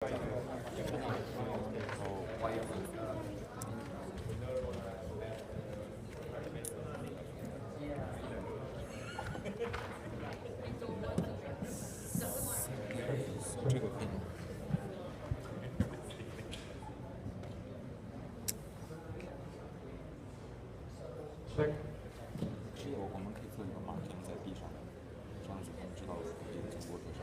这个可以吗？是有，我们可以做一个 marking 在地上，这样子他们知道这个经过多少。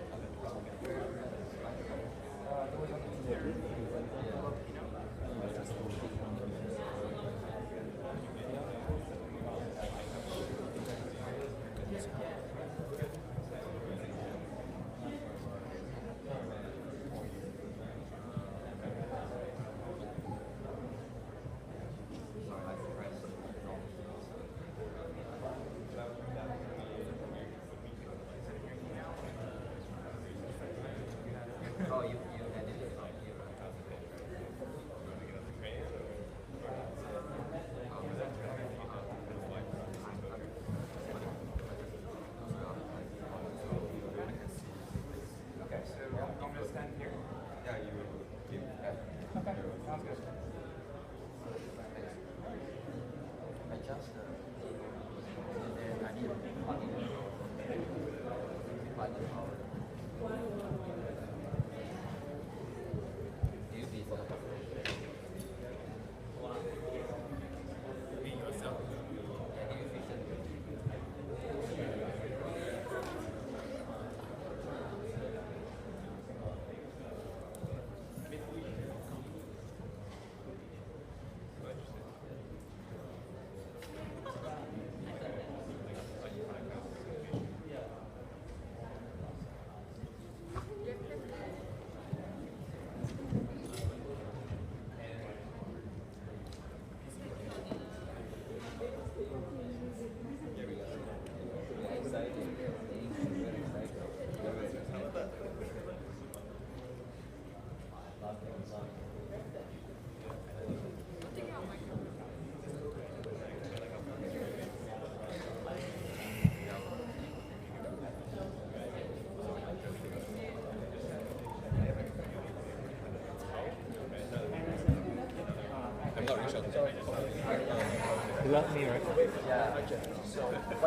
You love me, right?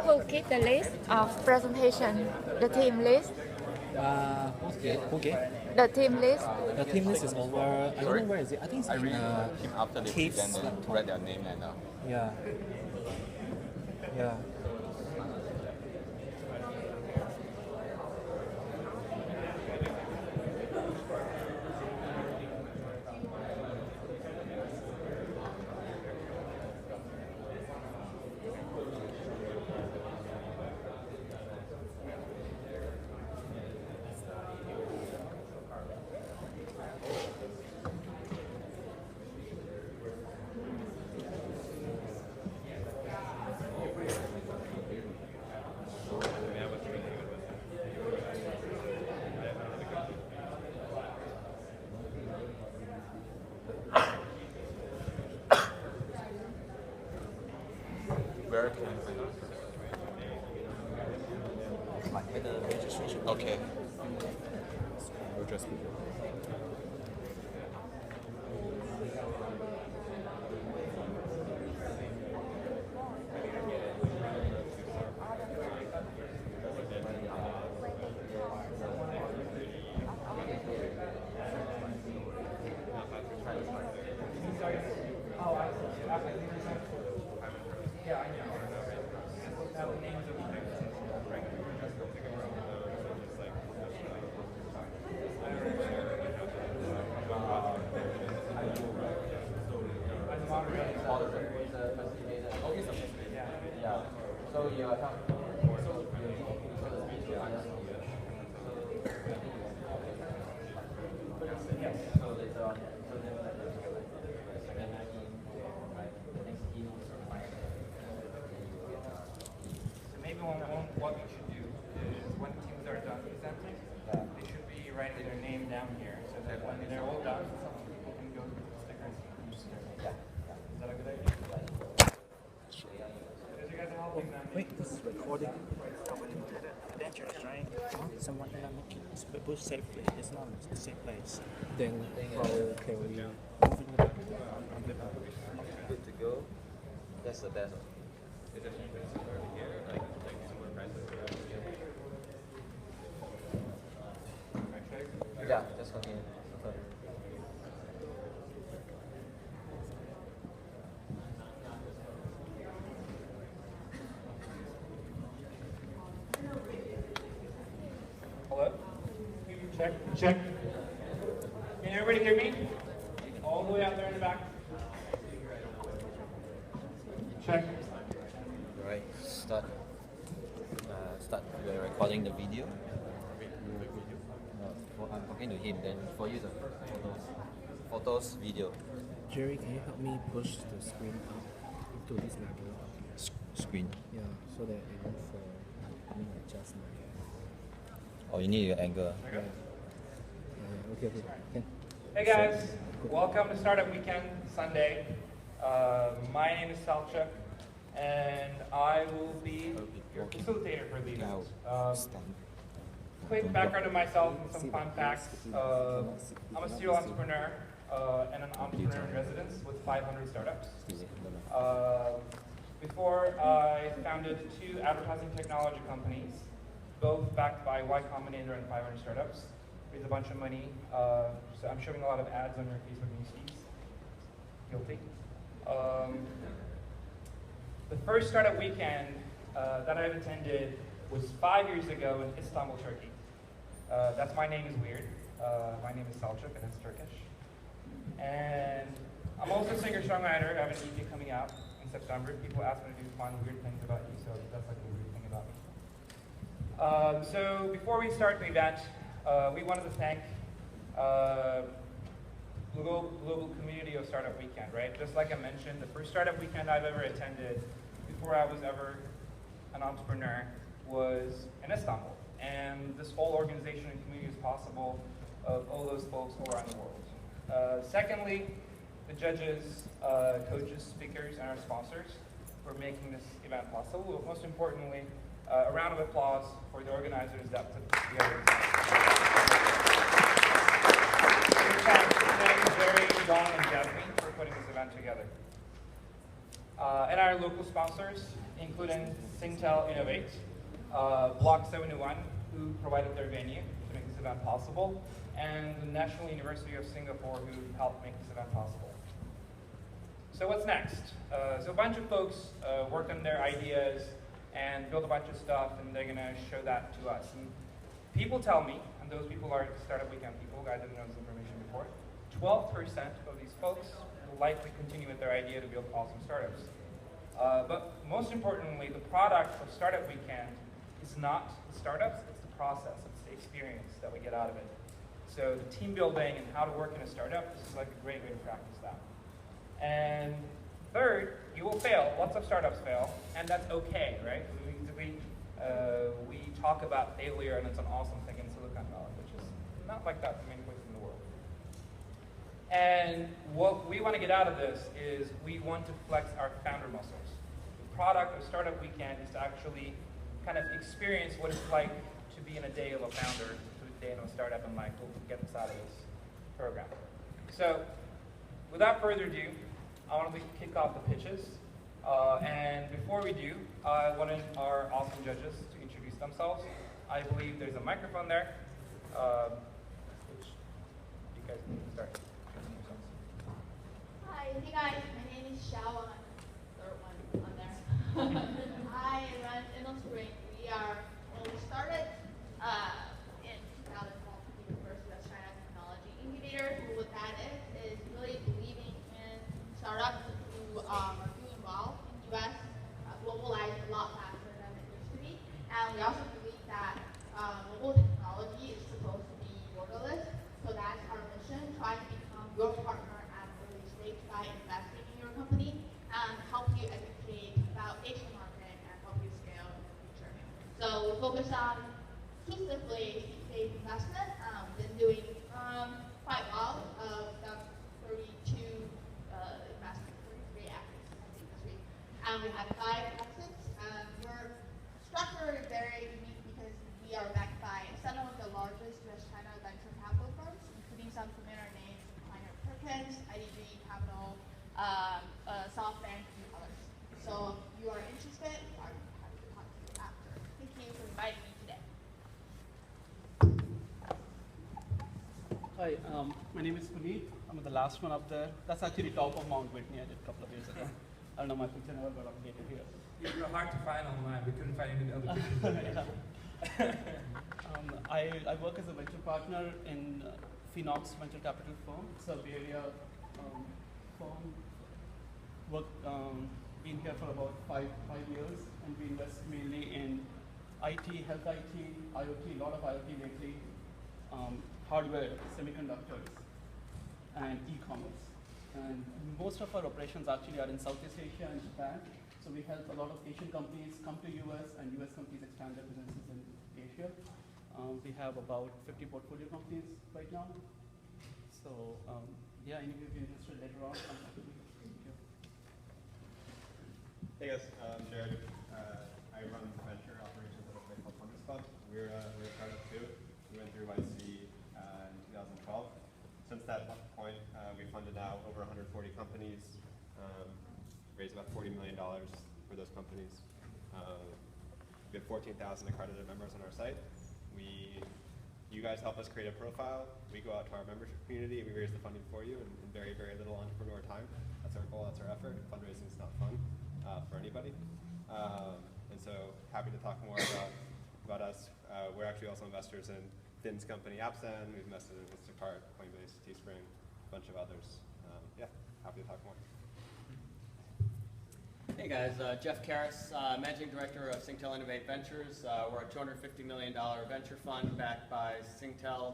Who keep the list of presentation? The team list? Okay. The team list? The team list is over. I don't know where is it. I think it's I in read him after they Kate's present and laptop. write their name and Yeah. Yeah. where can I find At the registration. Okay. We'll just be Maybe what we should do is when teams are done presenting, they should be writing their name down here so that when they're all done, people can go to the stickers and use their name. Is that a good idea? Because you guys are helping them. Wait, this is recording. Adventures, right? Someone that I'm making this push safely. It's not a safe place. Then how can we move in the back? Good to go. That's the best. Yeah, just continue. Okay. Hello? Check, check. Can everybody hear me? All the way out there in the back. Check. Right. Start. Start recording the video. I'm talking to him. Then for you the photos, video, Jerry, can you help me push the screen up to this level? screen. Yeah, so that it won't fall. I mean, adjust my. Oh, you need your angle. Yeah. Okay. Can. Hey guys, welcome to Startup Weekend Sunday. My name is Salchuk, and I will be your facilitator for the event. Quick background of myself and some fun facts. I'm a serial entrepreneur and an entrepreneur in residence with 500 startups. Before I founded 2 advertising technology companies, both backed by Y Combinator and 500 startups. Raised a bunch of money, so I'm showing a lot of ads on your Facebook newsfeeds. Guilty. The first startup weekend that I've attended was 5 years ago in Istanbul, Turkey. That's my name is weird. My name is Salchuk and it's Turkish. And I'm also a singer-songwriter. I have an EP coming out in September. People ask me to do fun, weird things about you, so that's like a weird thing about me. So before we start the event, we wanted to thank global community of Startup Weekend, right? Just like I mentioned, the first Startup Weekend I've ever attended before I was ever an entrepreneur was in Istanbul. And this whole organization and community is possible of all those folks all around the world. Secondly, the judges, coaches, speakers, and our sponsors for making this event possible. But most importantly, a round of applause for the organizers that put together this event. Thank Jerry, Don, and Jasmine for putting this event together. And our local sponsors, including Singtel Innovate, Block 71, who provided their venue to make this event possible, and the National University of Singapore, who helped make this event possible. So what's next? So a bunch of folks worked on their ideas and built a bunch of stuff, and they're gonna show that to us. And people tell me, and those people are Startup Weekend people, I didn't know this information before, 12% of these folks will likely continue with their idea to build awesome startups. But most importantly, the product of Startup Weekend is not the startups, it's the process, it's the experience that we get out of it. So the team building and how to work in a startup, this is like a great way to practice that. And third, you will fail. Lots of startups fail, and that's okay, right? We talk about failure, and it's an awesome thing in Silicon Valley, which is not like that in many places in the world. And what we want to get out of this is we want to flex our founder muscles. The product of Startup Weekend is to actually kind of experience what it's like to be in a day of a founder, to a day in a startup, and like, we'll get this out of this program. So, without further ado, I want to kick off the pitches. And before we do, I wanted our awesome judges to introduce themselves. I believe there's a microphone there, which you guys need to start introducing yourselves. Hi, hey guys, my name is Xiao. I'm the third one on there. I run InnoSpring. We started in 2012 with the University of China Technology Incubator. So what that is really believing in startups who are doing well in the US, globalized a lot faster than it used to be. And we also believe that mobile technology is supposed to be borderless. So that's our mission, trying to become your partner at early stage by investing in your company and help you educate about Asian market and help you scale in the future. So we focus on exclusively seed investment. We've been doing quite well. We've done 32 investments, 33 exits this week. And we had 5 exits. We're structured very unique because we are backed by some of the largest US China SoftBank, and others. So if you are interested, I'm happy to talk to you after. Thank you for inviting me today. Hi, my name is Puneet. I'm the last one up there. That's actually top of Mount Whitney I did a couple of years ago. I don't know, my picture never got updated here. You were hard to find online. We couldn't find any other pictures. I work as a venture partner in Phenox Venture Capital firm. It's a Bay Area firm. Been here for about five years, and we invest mainly in IT, health IT, IoT, a lot of IoT lately, hardware, semiconductors, and e-commerce. And most of our operations actually are in Southeast Asia and Japan. So we help a lot of Asian companies come to US and US companies expand their businesses in Asia. We have about 50 portfolio companies right now. So yeah, any of you interested later on? Thank you. Hey guys, I'm Jared. I run venture operations at a place called Fundus Club. We're a startup too. We went through YC in 2012. Since that point, we funded now over 140 companies, raised about $40 million for those companies. We have 14,000 accredited members on our site. You guys help us create a profile. We go out to our membership community and we raise the funding for you in very, very little entrepreneur time. That's our goal, that's our effort. Fundraising is not fun for anybody. And so happy to talk more about us. We're actually also investors in Finn's company, AppSend. We've invested in Instacart, Coinbase, Teespring, a bunch of others. Yeah, happy to talk more. Hey guys, Jeff Karras, Managing Director of Singtel Innovate Ventures. We're a $250 million venture fund backed by Singtel,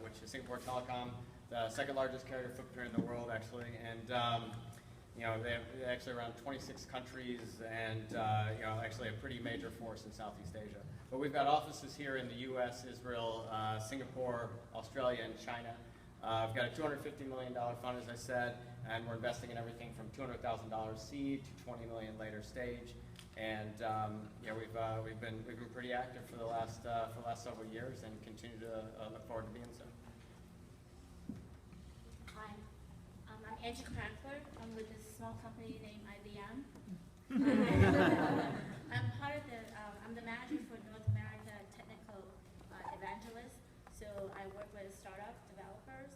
which is Singapore Telecom, the second largest carrier footprint in the world actually. And you know, they're actually around 26 countries and you know, actually a pretty major force in Southeast Asia. But we've got offices here in the US, Israel, Singapore, Australia, and China. We've got a $250 million fund, as I said, and we're investing in everything from $200,000 seed to $20 million later stage. And yeah, we've been pretty active for the last several years, and continue to look forward to being so. Hi, I'm Angie Crackler. I'm with a small company named IBM. I'm the manager for North America Technical Evangelist. So I work with startup developers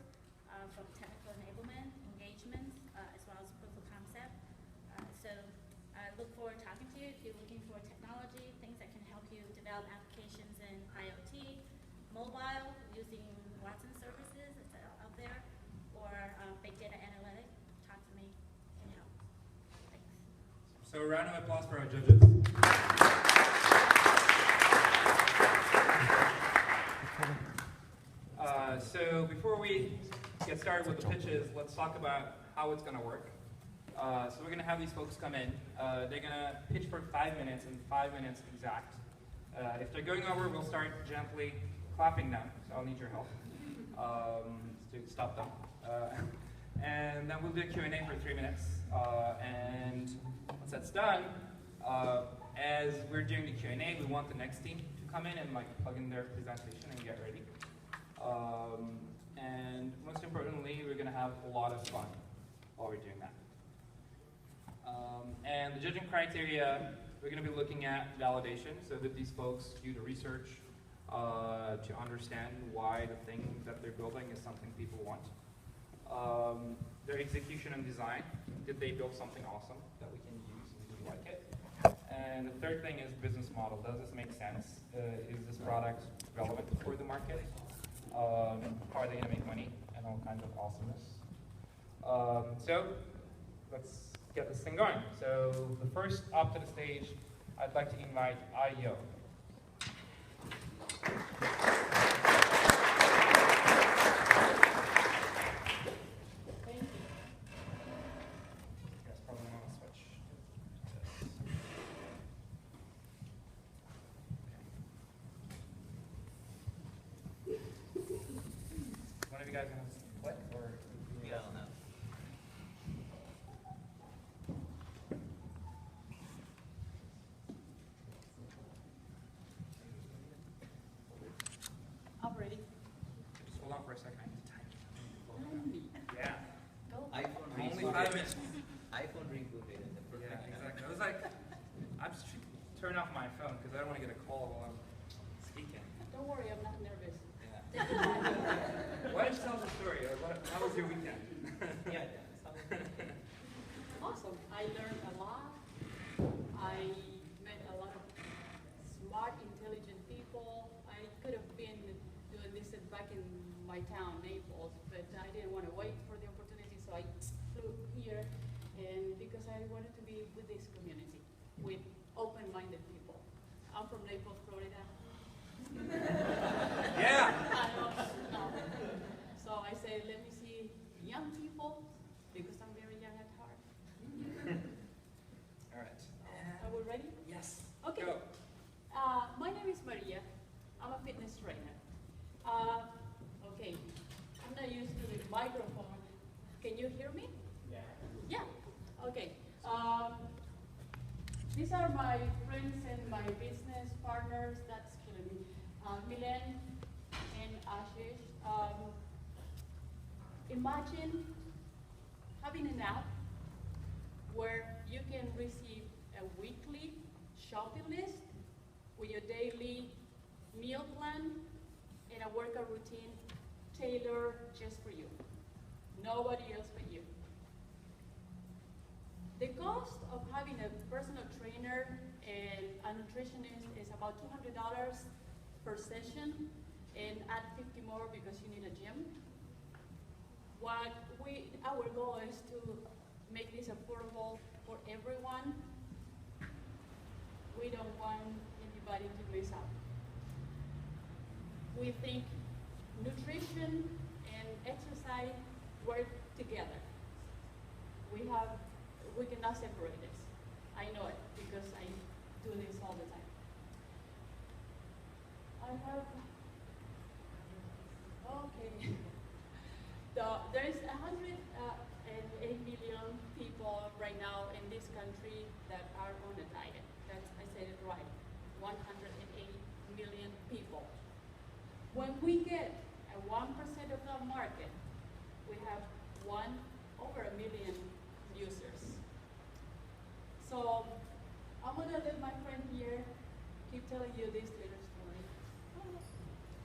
from technical enablement, engagements, as well as proof of concept. So I look forward to talking to you if you're looking for technology, things that can help you develop applications in IoT, mobile, using Watson services that's out there, or big data analytics. Talk to me, can help. Thanks. So a round of applause for our judges. So before we get started with the pitches, let's talk about how it's going to work. So we're going to have these folks come in. They're going to pitch for 5 minutes, and 5 minutes exact. If they're going over, we'll start gently clapping them. So I'll need your help to stop them. And then we'll do a Q&A for 3 minutes. And once that's done, as we're doing the Q&A, we want the next team to come in and plug in their presentation and get ready. And most importantly, we're going to have a lot of fun while we're doing that. And the judging criteria, we're going to be looking at validation, so that these folks do the research to understand why the thing that they're building is something people want. Their execution and design, did they build something awesome that we can use and we like it? And the third thing is business model. Does this make sense? Is this product relevant for the market? How are they going to make money? And all kinds of awesomeness. So let's get this thing going. So the first up to the stage, I'd like to invite IO. You guys going to click or? Yeah, I don't know. Operating. Just hold on for a second. I need to time it. Yeah. Go. iPhone reads Only 5 minutes. how was your weekend? Yeah. Awesome. I learned a lot. I met a lot of smart, intelligent people. I could have been doing this back in my town, Naples, but I didn't want to wait for the opportunity, so I flew here, and because I wanted to be with this community, with open-minded people. I'm from Naples, Florida. Yeah. I know. So I say, let me see young people, because I'm very young at heart. All right. Are we ready? Yes. Okay. Go. My name is Maria. I'm a fitness trainer. Okay. I'm not used to the microphone. Can you hear me? Yeah. Yeah. Okay. These are my friends and my business partners. That's killing me. Milen and Ashish. Imagine having an app where you can receive a weekly shopping list with your daily meal plan and a workout routine tailored just for you. Nobody else but you. The cost of having a personal trainer and a nutritionist is about $200 per session, and add 50 more because you need a gym. Our goal is to make this affordable for everyone. We don't want anybody to miss out. We think nutrition and exercise work together. We cannot separate this. I know it because I do this all the time. Okay. There is 108 million people right now in this country that are on a diet. I said it right. 108 million people. When we get a 1% of the market, we have over a million users. So I'm gonna let my friend here keep telling you this little story.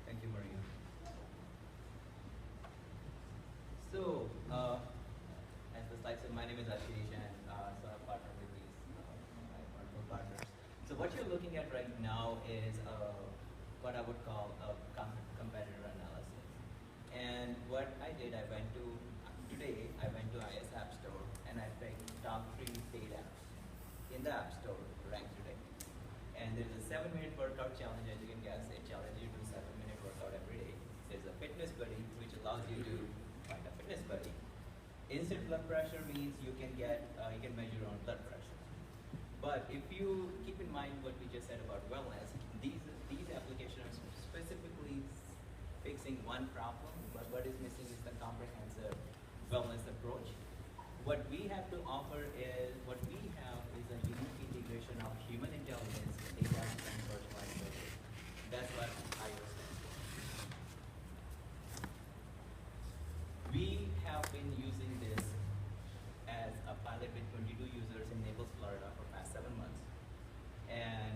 Thank you, Maria. So, as the slide said, my name is Ashish, and so I partner with these my partner partners. So what you're looking at right now is what I would call a competitor analysis. And what I did, today I went to IS App Store and I picked top 3 paid apps in the App Store ranked today. And there's a 7-minute workout challenge, as you can guess. It challenges you to do a 7-minute workout every day. There's a fitness buddy, which allows you to find a fitness buddy. Instant blood pressure means you can measure your own blood pressure. But if you keep in mind what we just said about wellness, these applications are specifically fixing one problem, but what is missing is the comprehensive wellness approach. What we have to offer is, a unique integration of human intelligence, data, and personalized service. That's what IO stands for. We have been using this as a pilot with 22 users in Naples, Florida for past 7 months. And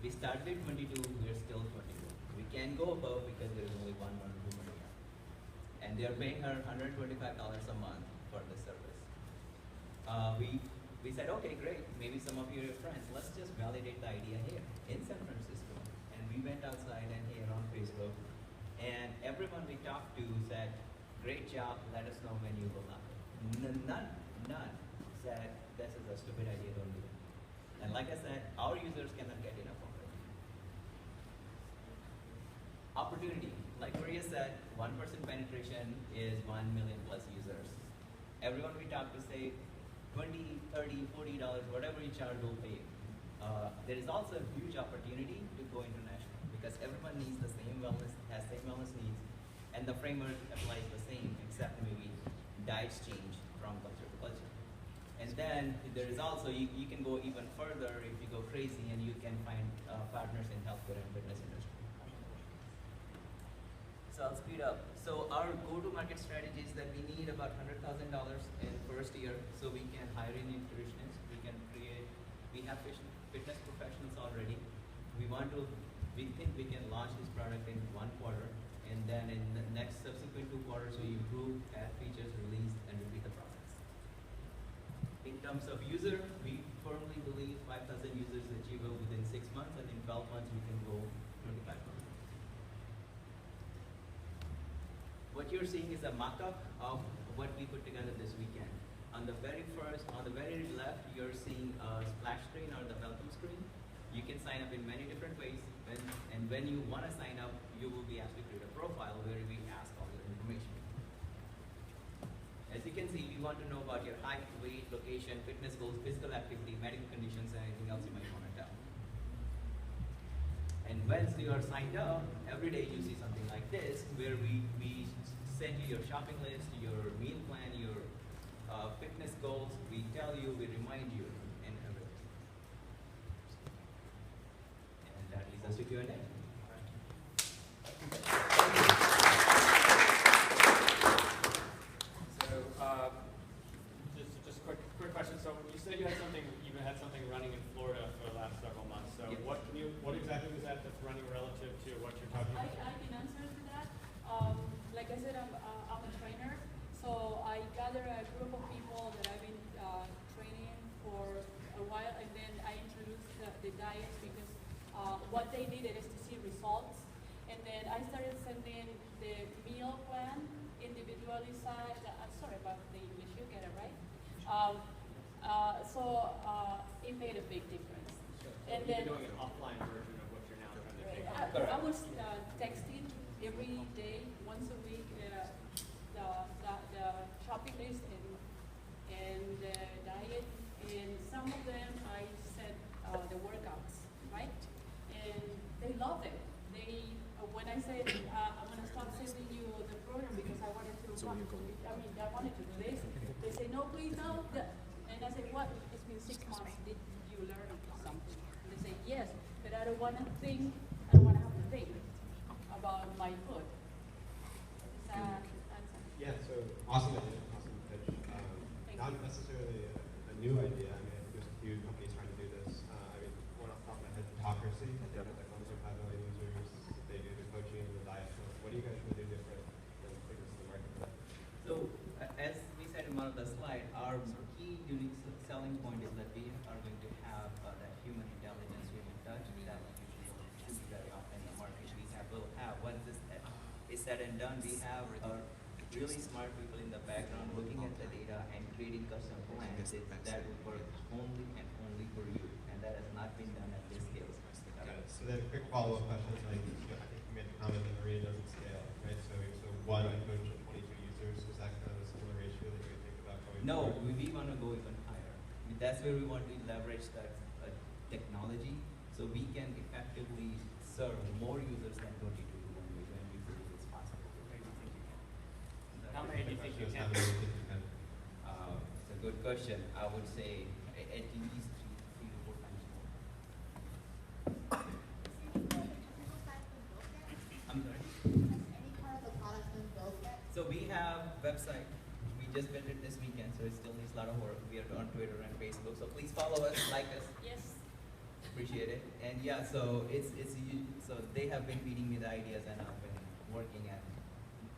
we started with 22, we're still 22. We can go above because there is only one woman here. And they are paying her $125 a month for the service. We said, okay, great, maybe some of you are your friends. Let's just validate the idea here in San Francisco. And we went outside and here on Facebook. And everyone we talked to said, great job, let us know when you will up. None said, this is a stupid idea, don't do it. And like I said, our users cannot get enough of it. Opportunity, like Maria said, 1% penetration is 1 million plus users. Everyone we talk to say $20, $30, $40, whatever you charge, will pay. There is also a huge opportunity to go international because everyone needs the same wellness, has same wellness needs, and the framework applies the same, except maybe diets change from culture to culture. And then there is also, you can go even further if you go crazy and you can find partners in healthcare and fitness industry. So I'll speed up. So our go-to-market strategy is that we need about $100,000 in first year so we can hire a nutritionist, we have fitness professionals already. We think we can launch this product in 1 quarter, and then in the next subsequent 2 quarters we improve as terms of user, we firmly believe 5,000 users is achievable within 6 months, and in 12 months we can go 25,000. What you're seeing is a mock-up of what we put together this weekend. On the very left, you're seeing a splash screen or the welcome screen. You can sign up in many different ways, and when you want to sign up, you will be asked to create a profile where we ask all your information. As you can see, we want to know about your height, weight, location, fitness goals, physical activity, medical conditions, and anything else you might want to tell. And once you are signed up, every day you see something like this, where we send you your shopping list, your meal plan, your fitness goals. We tell you, we remind you, and everything. And that leads us to Q&A. Just quick question. So you said you had something running in Florida for the last several months. So yes. What exactly was that that's running relative to what you're talking about? I can answer to that. Like I said, I'm a trainer, so I gather a group of people that I've been training for a while, and then I introduce the diets because what they needed is to see results. And then I started sending the meal plan individually side. I'm sorry about the English, you get it right? So it made a big difference. Sure. And so then you're doing an offline version of what you're now trying to take. I was texting every day, once a week, the shopping list and the diet. And some of them I said the workouts, right? And they loved it. When I said I'm going to start sending you the program because I wanted to, I wanted to do this, they say, no, please, no. And I said, what? It's been 6 months. Did you learn something? And they say, yes, but I don't want to think, I don't want to have to think about my food. Is that answer? Yeah, so awesome idea, awesome pitch. Not necessarily a new idea. I mean, there's a few companies trying to do this. I mean, one off the top of my head, Talkersy. They have like 1.5 million users. They do the coaching and the diet. So what do you guys want to do different than bring this to the market? So, as we said in one of the slides, our key unique selling point is that we are going to have that human intelligence, human touch that usually don't see very often in the market. Will have, once this is said and done, we have really smart people in the background looking at the data and creating custom plans that will work only and only for you. And that has not been done at this scale. Got it. So then a quick follow-up question is, like, I think you made the comment that Maria doesn't scale, right? So one, I coach 22 users. Is that kind of a similar ratio that you would think about going No, forward? we want to go even higher. I mean, that's where we want to leverage that technology so we can effectively serve more users than 22 when we believe it's possible. How many do you think you can? It's a good question. I would say at least 3 to 4 times more. I'm sorry? Any part of the product been built yet? So we have website. We just built it this weekend, so it still needs a lot of work. We are on Twitter and Facebook, so please follow us, like us. Yes. Appreciate it. And yeah, so so they have been feeding me the ideas, and I've been working, and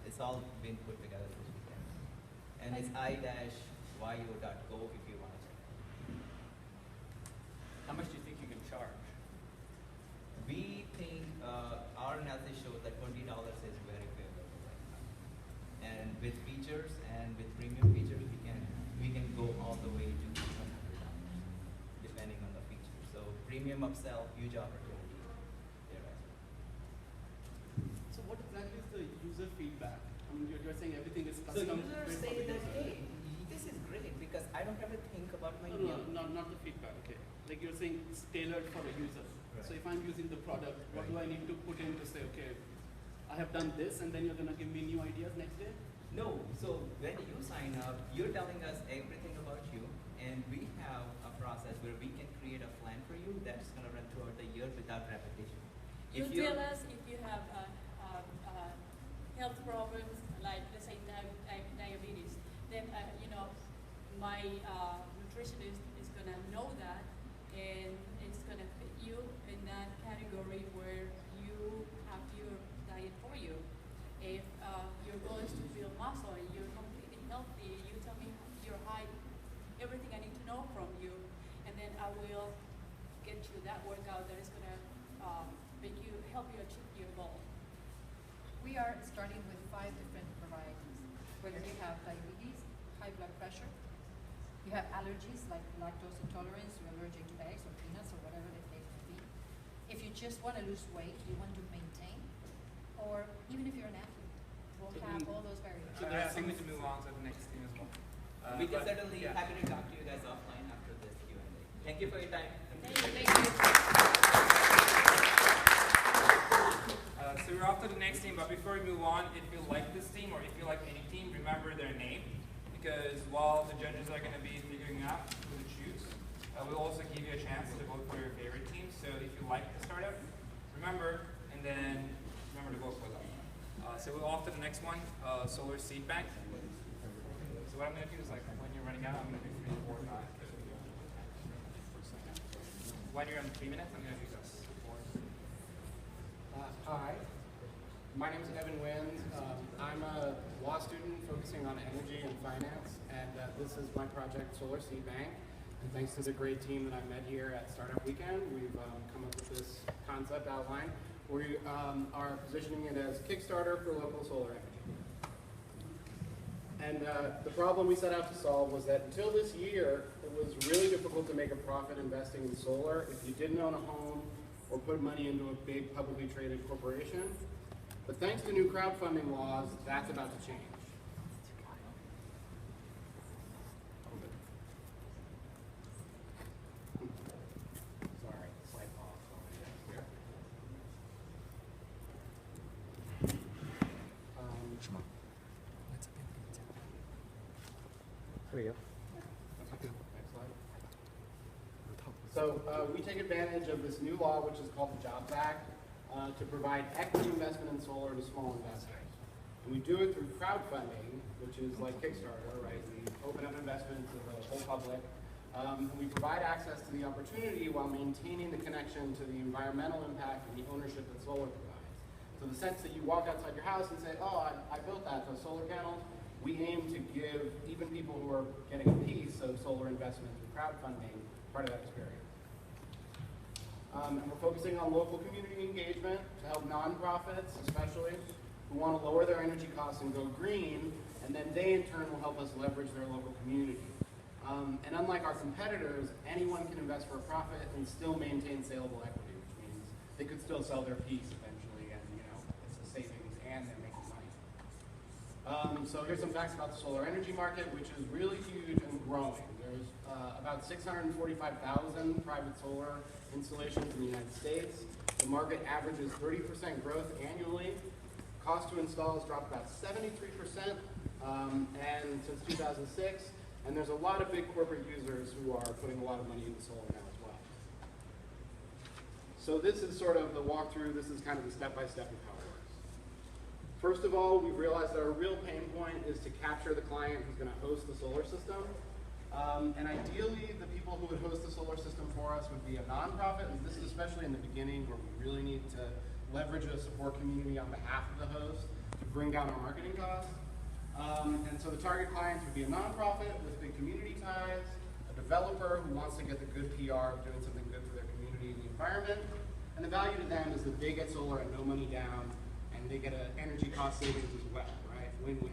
it's all been put together this weekend. And it's i-yo.go if you want to check it. How much do you think you can charge? We think our analysis shows that $20 is very favorable right now. And with features and with premium features, we can go all the way to $100 depending on the feature. So premium upsell, huge opportunity there as well. So what exactly is the user feedback? I mean, you're saying everything is So custom. users based on say the that, user. hey, this is great because I don't have to think about my meal. No, not the feedback. Okay, like you're saying, it's tailored for a user. Right. So if I'm using the product, what Right. do I need to put in to say, okay, I have done this, and then you're gonna give me new ideas next day? No, so when you sign up, you're telling us everything about you, and we have a process where we can create a plan for you that's going to run throughout the year without repetition. You tell us if you have health problems, like let's say diabetes, then my nutritionist is gonna know that, and it's gonna fit you in that category where you have your diet for you. If your goal is to build muscle and you're completely healthy, you tell me your height, everything I need to know I will get you that workout that is going to help you achieve your goal. We are starting with 5 different varieties. Whether you have diabetes, high blood pressure, you have allergies like lactose intolerance, you're allergic to eggs or peanuts or whatever the case may be. If you just want to lose weight, you want to maintain, or even if you're an athlete, we'll have all those variables. I think we can move on to the next thing as well. We can certainly happy to talk to you guys offline after this Q&A. Thank you for your time. Thank you. So we're off to the next team, but before we move on, if you like this team or if you like any team, remember their name, because while the judges are going to be figuring out who to choose, we'll also give you a chance to vote for your favorite team. So if you like the startup, remember, and then remember to vote for them. So we're off to the next one, Solar Seed Bank. So what I'm going to do is, like, when you're running out, I'm going to do 3, 4, 5. When you're on 3 minutes, I'm going to do this. Hi, my name is Evan Wins. I'm a law student focusing on energy and finance, and this is my project, Solar Seed Bank. And thanks to the great team that I met here at Startup Weekend, we've come up with this concept outline. We are positioning it as Kickstarter for local solar energy. And the problem we set out to solve was that until this year, it was really difficult to make a profit investing in solar if you didn't own a home or put money into a big publicly traded corporation. But thanks to new crowdfunding laws, that's about to change. Sorry, slight pause. There we go. Next slide. So we take advantage of this new law, which is called the Jobs Act, to provide equity investment in solar to small investors. And we do it through crowdfunding, which is like Kickstarter, right? We open up investment to the whole public. We provide access to the opportunity while maintaining the connection to the environmental impact and the ownership that solar provides. So the sense that you walk outside your house and say, oh, I built that, those solar panels, we aim to give even people who are getting a piece of solar investment through crowdfunding part of that experience. And we're focusing on local community engagement to help nonprofits, especially, who want to lower their energy costs and go green, and then they in turn will help us leverage their local community. And unlike our competitors, anyone can invest for a profit and still maintain saleable equity, which means they could still sell their piece eventually, and it's a savings and they're making money. So here's some facts about the solar energy market, which is really huge and growing. There's about 645,000 private solar installations in the United States. The market averages 30% growth annually. Cost to install has dropped about 73% and since 2006. And there's a lot of big corporate users who are putting a lot of money into solar now as well. So this is sort of the walkthrough. This is kind of the step-by-step of how it works. First of all, we've realized that our real pain point is to capture the client who's going to host the solar system. And ideally, the people who would host the solar system for us would be a nonprofit, and this is especially in the beginning where we really need to leverage a support community on behalf of the host to bring down our marketing costs. And so the target clients would be a nonprofit with big community ties, a developer who wants to get the good PR of doing something good for their community and the environment, and the value to them is that they get solar at no money down, and they get an energy cost savings as well, right? Win-win.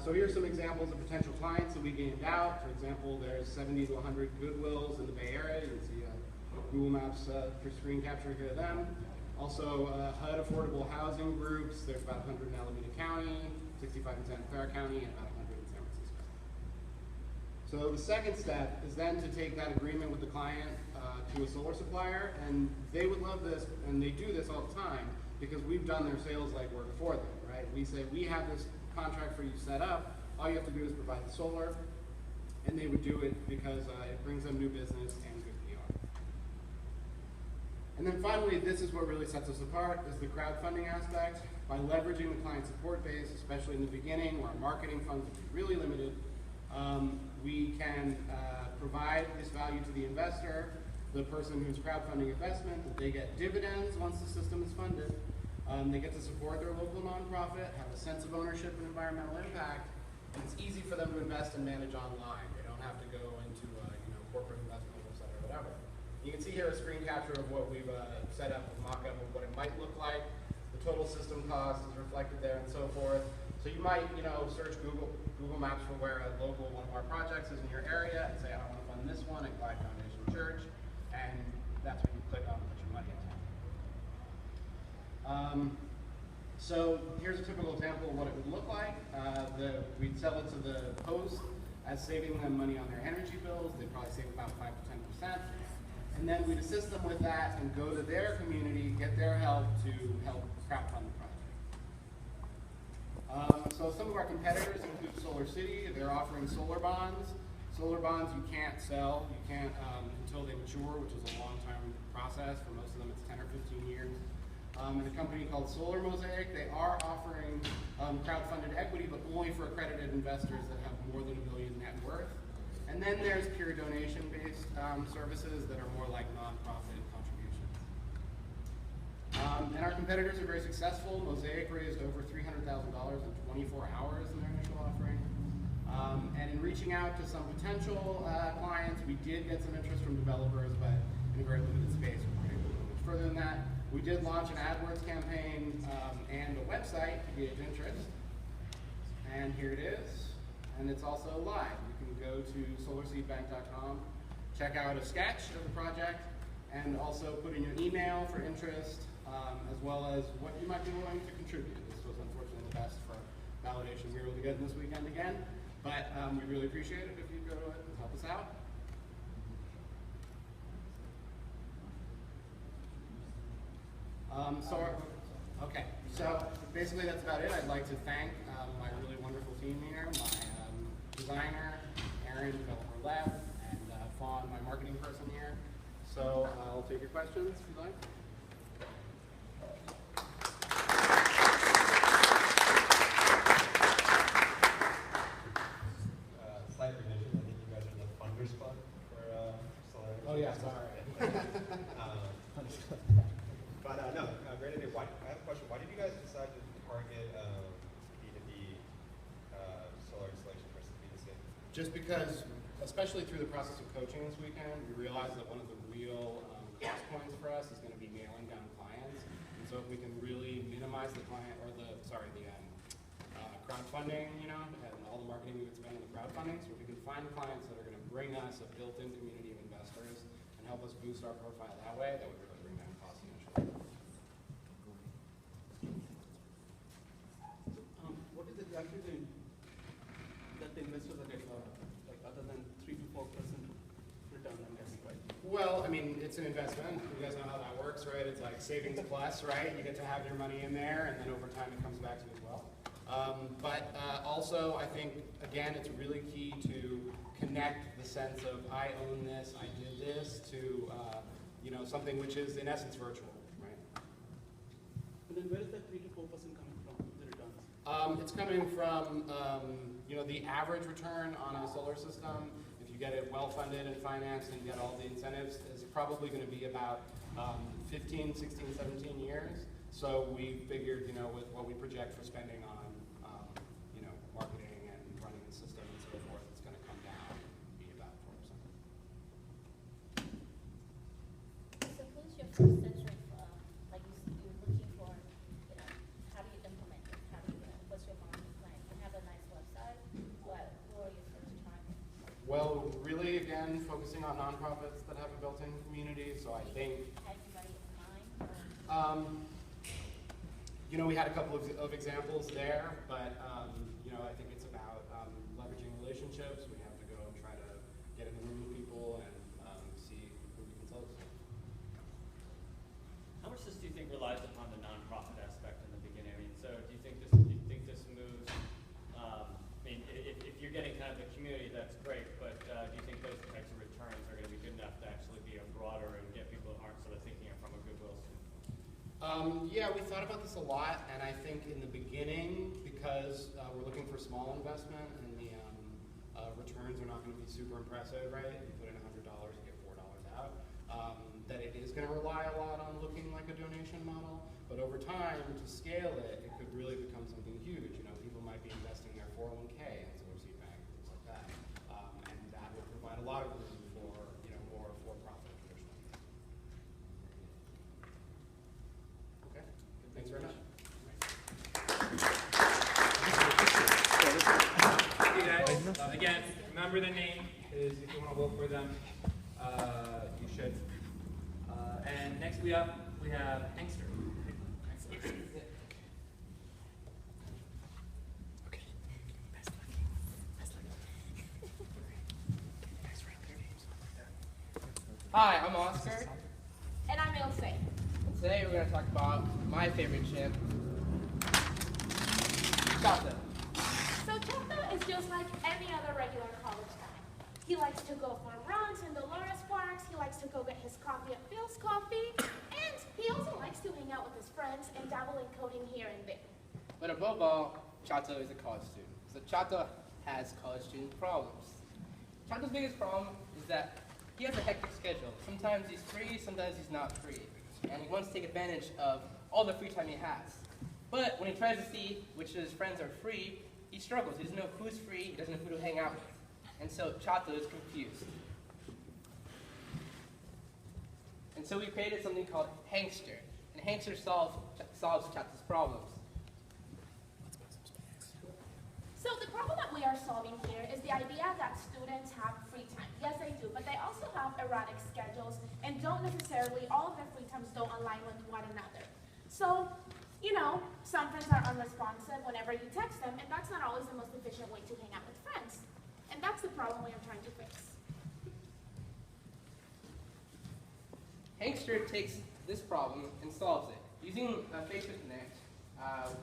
So here's some examples of potential clients that we gained out. For example, there's 70 to 100 Goodwills in the Bay Area. You can see Google Maps for screen capture here of them. Also, HUD Affordable Housing Groups. There's about 100 in Alameda County, 65 in Santa Clara County, and about 100 in San Francisco. So the second step is then to take that agreement with the client to a solar supplier, and they would love this, and they do this all the time, because we've done their sales legwork for them, right? We say, we have this contract for you set up, all you have to do is provide the solar, and they would do it because it brings them new business and good PR. And then finally, this is what really sets us apart, is the crowdfunding aspect. By leveraging the client support base, especially in the beginning where our marketing funds would be really limited, we can provide this value to the investor, the person who's crowdfunding investment, that they get dividends once the system is funded. They get to support their local nonprofit, have a sense of ownership and environmental impact, and it's easy for them to invest and manage online. They don't have to go into corporate investment website or whatever. You can see here a screen capture of what we've set up, a mock-up of what it might look like. The total system cost is reflected there and so forth. So you might, search Google Maps for where a local one of our projects is in your area and say, I want to fund this one at Clyde Foundation Church, and that's what you click on and put your money into. So here's a typical example of what it would look like. We'd sell it to the host as saving them money on their energy bills. They'd probably save about 5 to 10%. And then we'd assist them with that and go to their community, get their help to help crowdfund the project. So some of our competitors include SolarCity. They're offering solar bonds. Solar bonds you can't sell. You can't until they mature, which is a long-term process. For most of them, it's 10 or 15 years. And a company called Solar Mosaic, they are offering crowdfunded equity, but only for accredited investors that have more than $1 million net worth. And then there's pure donation-based services that are more like nonprofit contributions. And our competitors are very successful. Mosaic raised over $300,000 in 24 hours in their initial offering. And in reaching out to some potential clients, we did get some interest from developers, but in a very limited space. We weren't able to go much further than that. We did launch an AdWords campaign and a website to gauge interest. And here it is. And it's also live. You can go to solarseedbank.com, check out a sketch of the project, and also put in your email for interest, as well as what you might be willing to contribute. This was unfortunately the best for validation we were able to get this weekend again, but we really appreciate it if you'd go to it and help us out. So basically that's about it. I'd like to thank my really wonderful team here, my designer, Aaron, developer Lev, and Fawn, my marketing person here. So I'll take your questions if you'd like. Slight revision, I think you guys are the funders fund for solar. Oh yeah, sorry. No, great idea. I have a question. Why did you guys decide to target B2B solar installation versus B2C? Just because, especially through the process of coaching this weekend, we realized that one of the real cost points for us is going to be nailing down clients. And so if we can really minimize the client, or crowdfunding, and all the marketing we would spend on the crowdfunding, so if we can find clients that are going to bring us a built-in community of investors and help us boost our profile that way, that would really bring down costs initially. What is exactly that the investors are getting out of it, like other than 3 to 4% return, I'm guessing, right? Well, I mean, it's an investment. You guys know how that works, right? It's like savings plus, right? You get to have your money in there, and then over time it comes back to you as well. But also, I think, again, it's really key to connect the sense of I own this, I did this, to something which is in essence virtual, right? And then where is that 3 to 4% coming from, the returns? It's coming from the average return on a solar system. If you get it well funded and financed and you get all the incentives, is probably going to be about 15, 16, 17 years. So we figured, with what we project for spending on, marketing and running the system and so forth, it's going to come down and be about 4%. Suppose your first set of, like you're looking for, how do you implement it? What's your marketing plan? You have a nice website. Who are your first targets? Well, really, again, focusing on nonprofits that have a built-in community. So I think. Have anybody in mind? We had a couple of examples there, but I think it's about leveraging relationships. We have to go and try to get in the room with people and see who we can sell this to. How much do you think relies upon the nonprofit aspect in the beginning? I mean, so do you think this moves? If you're getting kind of the community, that's great. But do you think those types of returns are going to be good enough to actually be broader and get people that aren't sort of thinking it from a goodwill standpoint? Yeah, we thought about this a lot, and I think in the beginning, because we're looking for small investment and the returns are not going to be super impressive, right? If you put in $100, you get $4 out. That it is going to rely a lot on looking like a donation model, but over time, to scale it, it could really become something huge. People might be investing their 401k in SolarSeed Bank, things like that, and that will provide a lot of room for Again, remember the name, is if you want to vote for them, you should. And next we have Hangster. Hi, I'm Oscar. And I'm Ilse. Today we're going to talk about my favorite chip, Chato. So Chato is just like any other regular college guy. He likes to go for runs in Dolores Parks, he likes to go get his coffee at Phil's Coffee, and he also likes to hang out with his friends and dabble in coding here and there. But above all, Chato is a college student. So Chato has college student problems. Chato's biggest problem is that he has a hectic schedule. Sometimes he's free, sometimes he's not free. And he wants to take advantage of all the free time he has. But when he tries to see which of his friends are free, he struggles. He doesn't know who's free, he doesn't know who to hang out with. And so Chato is confused. And so we created something called Hangster. And Hangster solves Chato's problems. So the problem that we are solving here is the idea that students have free time. Yes, they do, but they also have erratic schedules and don't necessarily, all of their free times don't align with one another. So, you know, some friends are unresponsive whenever you text them, and that's not always the most efficient way to hang out with friends. And that's the problem we are trying to fix. Hangster takes this problem and solves it. Using Facebook Connect,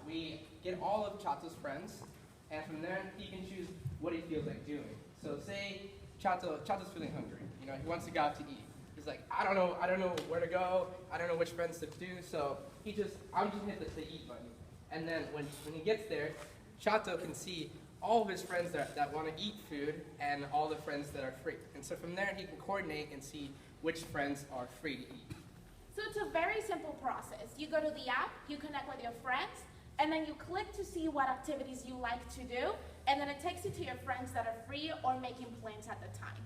we get all of Chato's friends, and from there, he can choose what he feels like doing. So say Chato's feeling hungry. You know, he wants to go out to eat. He's like, I don't know where to go. I don't know which friends to do. So I'm just hit the eat button. And then when he gets there, Chato can see all of his friends that want to eat food and all the friends that are free. And so from there, he can coordinate and see which friends are free to eat. So it's a very simple process. You go to the app, you connect with your friends, and then you click to see what activities you like to do, and then it takes you to your friends that are free or making plans at the time.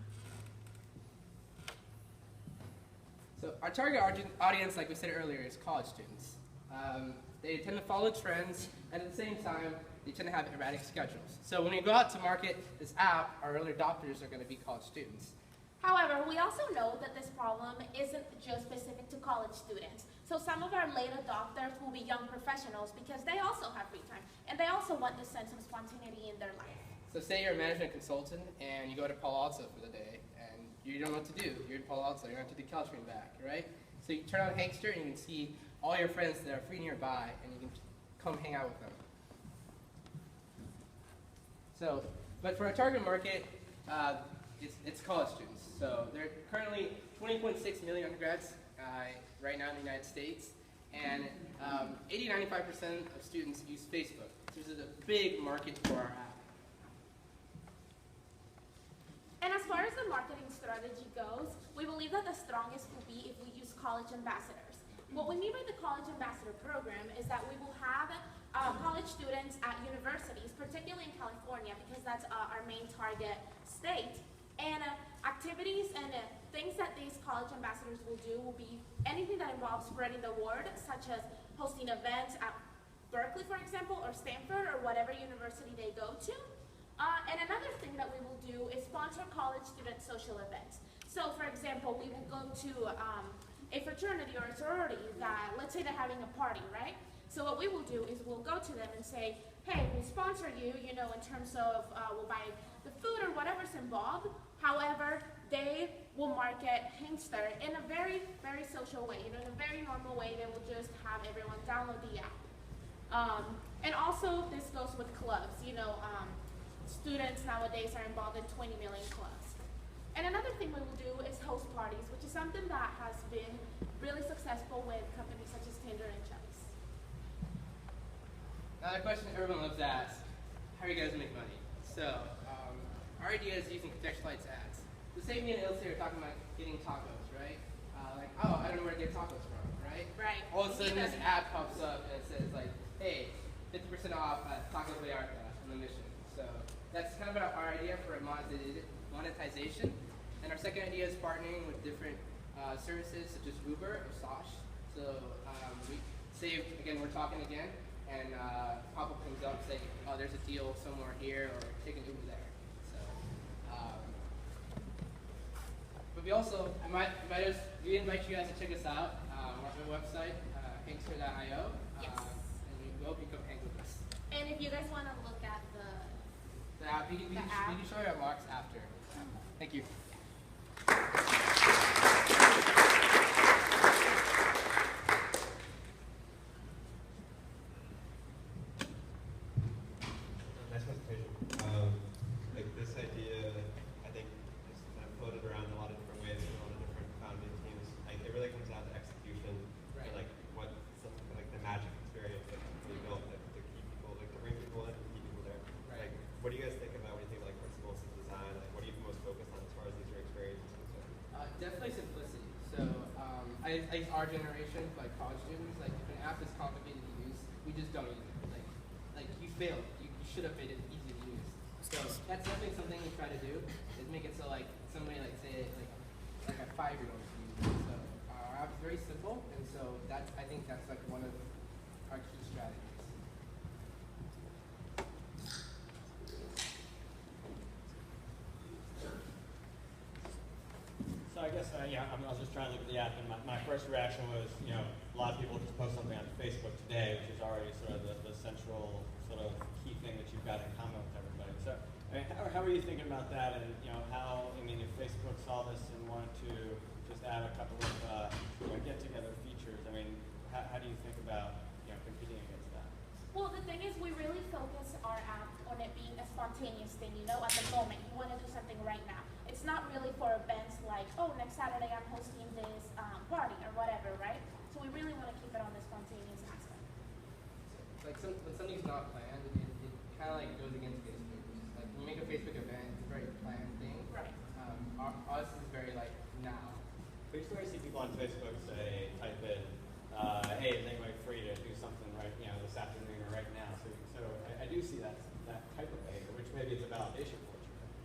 So our target audience, like we said earlier, is college students. They tend to follow trends, and at the same time, they tend to have erratic schedules. So when we go out to market this app, our early adopters are going to be college students. However, we also know that this problem isn't just specific to college students. So some of our late adopters will be young professionals because they also have free time, and they also want this sense of spontaneity in their life. So say you're a management consultant, and you go to Palo Alto for the day, and you don't know what to do. You're in Palo Alto, you're going to do Caltrain back, right? So you turn on Hangster, and you can see all your friends that are free nearby, and you can come hang out with them. So, but for our target market, it's college students. So there are currently 20.6 million undergrads right now in the United States, and 80-95% of students use Facebook. So this is a big market for our app. And as far as the marketing strategy goes, we believe that the strongest will be if we use college ambassadors. What we mean by the college ambassador program is that we will have college students at universities, particularly in California, because that's our main target state. And activities and things that these college ambassadors will do will be anything that involves spreading the word, such as hosting events at Berkeley, for example, or Stanford, or whatever university they go to. And another thing that we will do is sponsor college student social events. So, for example, we will go to a fraternity or a sorority that, let's say they're having a party, right? So what we will do is we'll go to them and say, hey, we'll sponsor you, you know, in terms of we'll buy the food or whatever's involved. However, they will market Hangster in a very, very social way. You know, in a very normal way, they will just have everyone download the app. And also, this goes with clubs. You know, students nowadays are involved in 20 million clubs. And another thing we will do is host parties, which is something that has been really successful with companies such as Tinder and Chubby's. Now the question everyone loves to ask, how are you guys make money? So, our idea is using contextualized ads. The same me and Ilse are talking about getting tacos, right? Like, oh, I don't know where to get tacos from, right? Right. All of a sudden this ad pops up and it says like, hey, 50% off at Tacos Vallarta on the mission. So that's kind of our idea for monetization. And our second idea is partnering with different services such as Uber or Sosh. So we say, again, we're talking again, and pop-up comes up saying, oh, there's a deal somewhere here, or take an Uber there. So we also, we invite you guys to check us out on our website, hangster.io. Yes. And we hope you come hang with us. And if you guys want to look at The app, we can show you our marks after. Thank you. Nice presentation. Like this idea, I think, is kind of floated around a lot of different ways in a lot of different founding teams. Like it really comes down to execution, and like what like the magic experience that we built to keep people, like to bring people in and keep people there. Like, what do you guys think about when you think of like principles of design? Like, what are you most focused on as far as user experience is concerned? Definitely simplicity. So I think our generation, like college students, like if an app is complicated to use, we just don't use it. Like you failed. You should have made it easy to use. So that's definitely something we try to do, is make it so like somebody like say like a 5-year-old can use it. So our app is very simple, and so that's, I think that's like one of our key strategies. So I guess, yeah, I was just trying to look at the app, and my first reaction was, a lot of people just post something on Facebook today, which is already sort of the central sort of key thing that you've got in common with everybody. So, I mean, how are you thinking about that, and if Facebook saw this and wanted to just add a couple of get-together features, I mean, how do you think about competing against that? Well, the thing is, we really focus our app on it being a spontaneous thing, at the moment. You want to do something right now. It's not really for events like, oh, next Saturday I'm hosting this party or whatever, right? So we really want to keep it on the spontaneous aspect. Like when something's not planned, it kind of like goes against Facebook. Like when you make a Facebook event, it's a very planned thing. Right. Ours is very like now. We used to always see people on Facebook say, type in, hey, is anybody free to do something right, this afternoon or right now? So I do see that type of behavior, which maybe is a validation for what you're doing.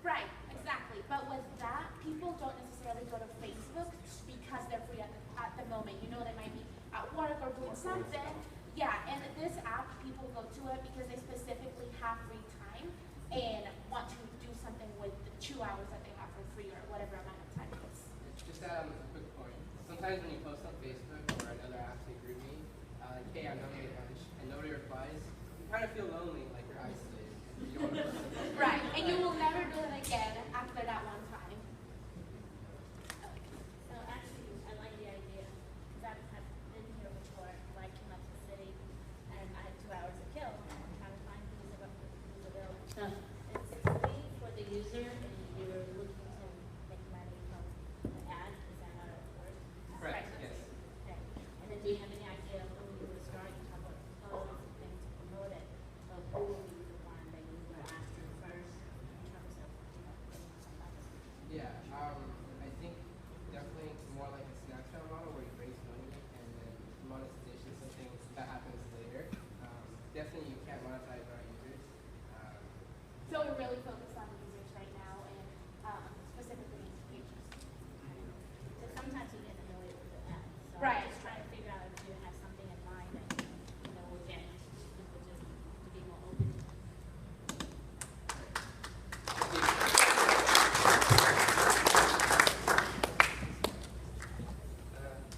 Right, exactly. But with that, people don't necessarily go to Facebook because they're free at the moment. They might be at work or doing something. Yeah, and this app, people go to it because they specifically have free time and want to do something with the 2 hours that they have for free or whatever amount of time it is. Just to add on a quick point. Sometimes when you post on Facebook or another app, say GroupMe, like, hey, I nominated a bunch, and nobody replies, you kind of feel lonely, like you're isolated. You don't want to Right, and you will never do it again after that one time. So actually, I like the idea, because I've been here before, I came up to the city, and I had 2 hours to kill, and I'm trying to find who's available. It's free for the user, and you're looking to make money from the ad, is that how it works? Correct, yes. Okay. And then do you have any idea of who you would start? You talk about clothes and things to promote it, so who will be the one that you would ask you first in terms of, somebody? Yeah, I think definitely more like a snapshot model where you raise money and then monetization is something that happens later. Definitely you can't monetize our users. So we're really focused on users right now and specifically users. So sometimes you get familiar with the app. So Right. I'm just trying to figure out if you have something in mind that, will get people just to be more open.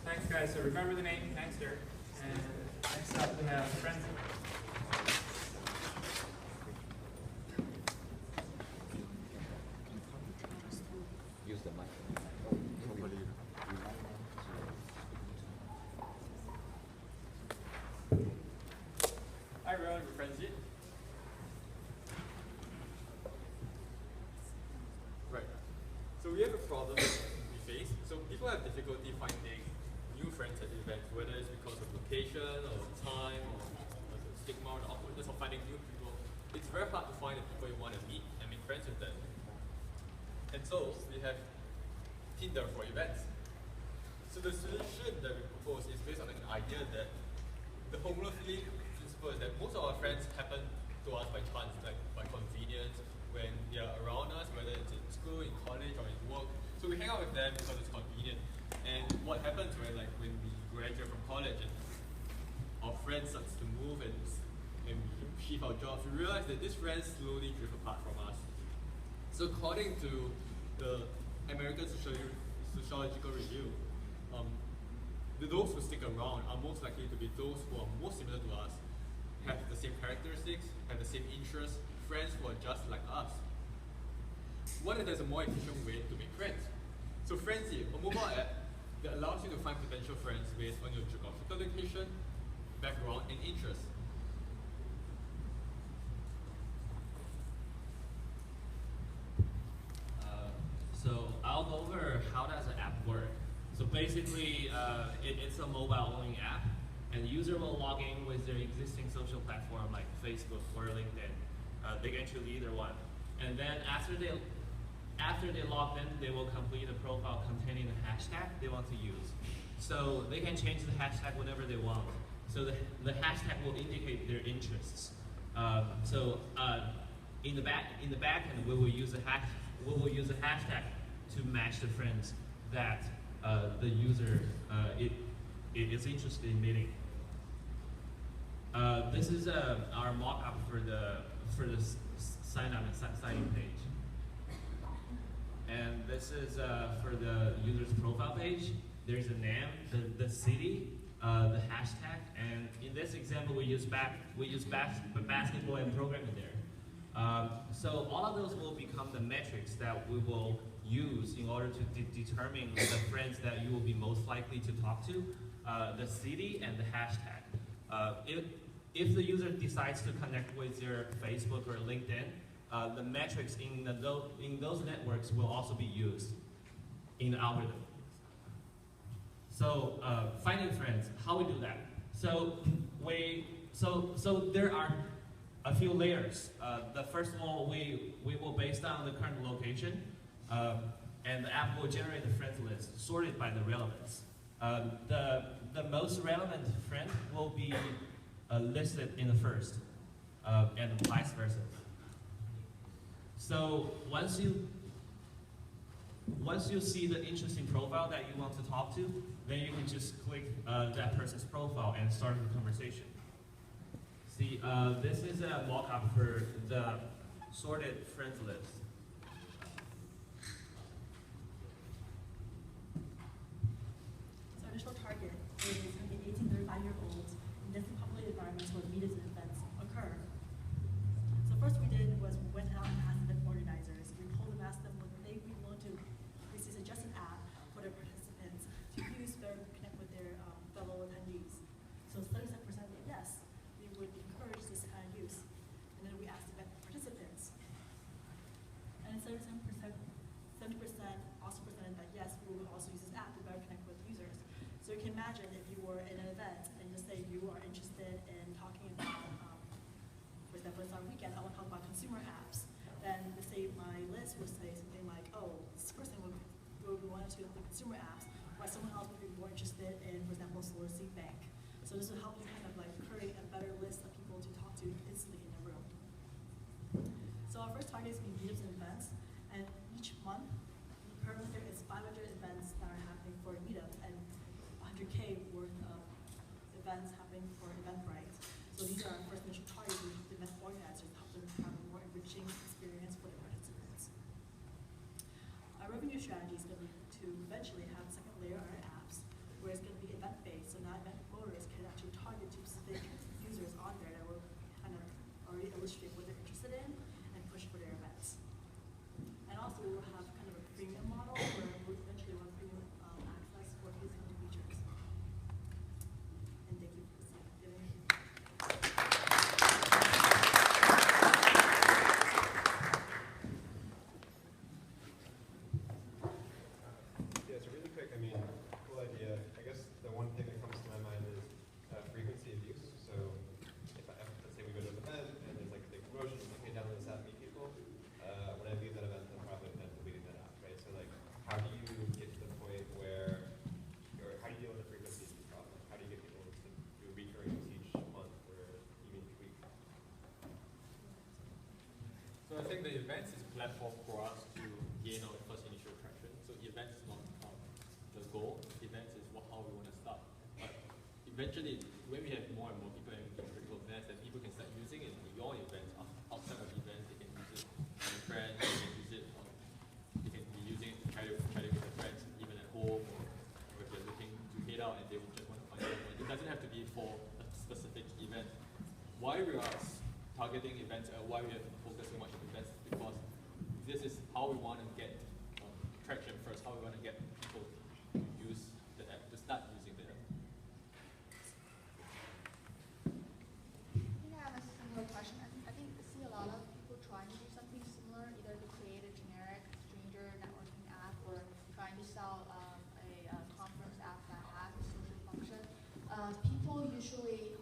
Thanks, guys. So remember the name, Hangster. And next up we have Frenzy. Use the mic. Hi everyone, we're Frenzy. Right. So we have a problem we face. So people have difficulty finding new friends at events, whether it's because of location or time or the stigma or the awkwardness of finding new people. It's very hard to find the people you want to meet and make friends with them. And so we have Tinder for events. So the solution that we propose is based on an idea that the homophily principle is that most of our friends happen to us by chance, like by convenience, when they are around us, whether it's in school, in college, or in work. So we hang out with them because it's convenient. And what happens when we graduate from college and our friends start to move and we shift our jobs, we realize that these friends slowly drift apart from us. So according to the American Sociological Review, those who stick around are most likely to be those who are most similar to us, have the same characteristics, have the same interests, friends who are just like us. What if there's a more efficient way to make friends? So Friendzy, a mobile app that allows you to find potential friends based on your geographical location, background, and interests. So I'll go over how does an app work. So basically, it's a mobile-only app, and the user will log in with their existing social platform like Facebook or LinkedIn. They can choose either one, and then after they log in, they will complete a profile containing the hashtag they want to use. So they can change the hashtag whenever they want. So the hashtag will indicate their interests. In the back end, we will use a hashtag to match the friends that the user is interested in meeting. This is our mock-up for the sign-up and sign-in page. And this is for the user's profile page. There's a name, the city, the hashtag, and in this example we use basketball and programming there. So all of those will become the metrics that we will use in order to determine the friends that you will be most likely to talk to, the city and the hashtag. If the user decides to connect with your Facebook or LinkedIn, the metrics in those networks will also be used in the algorithm. So finding friends, how we do that? So there are a few layers. The first one, we will based on the current location, and the app will generate the friends list sorted by the relevance. The most relevant friend will be listed in the first, and vice versa. So once you see the interesting profile that you want to talk to, then you can just click that person's profile and start the conversation. See, this is a mock-up for the sorted friends list. So initial target is going to be 18 to 35-year-olds in different populated environments where meetups and events occur. So first we did was we went out and asked event organizers. We told them, asked them what they would be willing to basically suggest an app for their participants to use to connect with their fellow attendees. So 37% said yes, we would encourage this kind of use. And then we asked event participants. And 70% also presented that yes, we would also use this app to better connect with users. So you can imagine if you were in an event and just say you are interested in talking about, for example, it's our weekend, I want to talk about consumer apps. Then say my list would say something like, oh, this person would want to look at consumer apps, while someone else would be more interested in, for example, Solar Seed Bank. So this will help you kind of like create a better list of people to talk to instantly in the room. So our first target is going to be meetups and events, and each month, currently there is 500 events that are happening for a meetup, and 100K worth of events happening for Eventbrite. So these are our first initial targets with the event organizers to help them have a more enriching experience for their participants. Our revenue strategy is going to be to eventually have a second layer on our apps, where it's going to be event-based, so now event promoters can actually target to specific users on there that will kind of already illustrate what they're interested in and push for their events. And also we will have kind of a premium model where we eventually want premium access for these kind of features. And thank you for giving me. Yeah, so really quick, I mean, cool idea. I guess the one thing that comes to my mind is frequency of use. So if let's say we go to an event and there's like a big promotion, okay, download this app, meet people. When I leave that event, I'm probably then deleting that app, right? So like, how do you get to the point where, or how do you deal with the frequency of use problem? How do you get people to do recurring use each month or even each week? So I think the events is a platform for us to gain our first initial traction. So events is not the goal. Events is how we want to start. But eventually, when we have more and more people in critical events, then people can start using it in your events. Outside of events, they can use it with friends, they can use it, they can be using it to carry why we have to focus so much on events, because this is how we want to get traction first, how we want to get people to use the app, to start using the app. I have a similar question. I think I see a lot of people trying to do something similar, either to create a generic stranger networking app or trying to sell a conference app that has a social function. People usually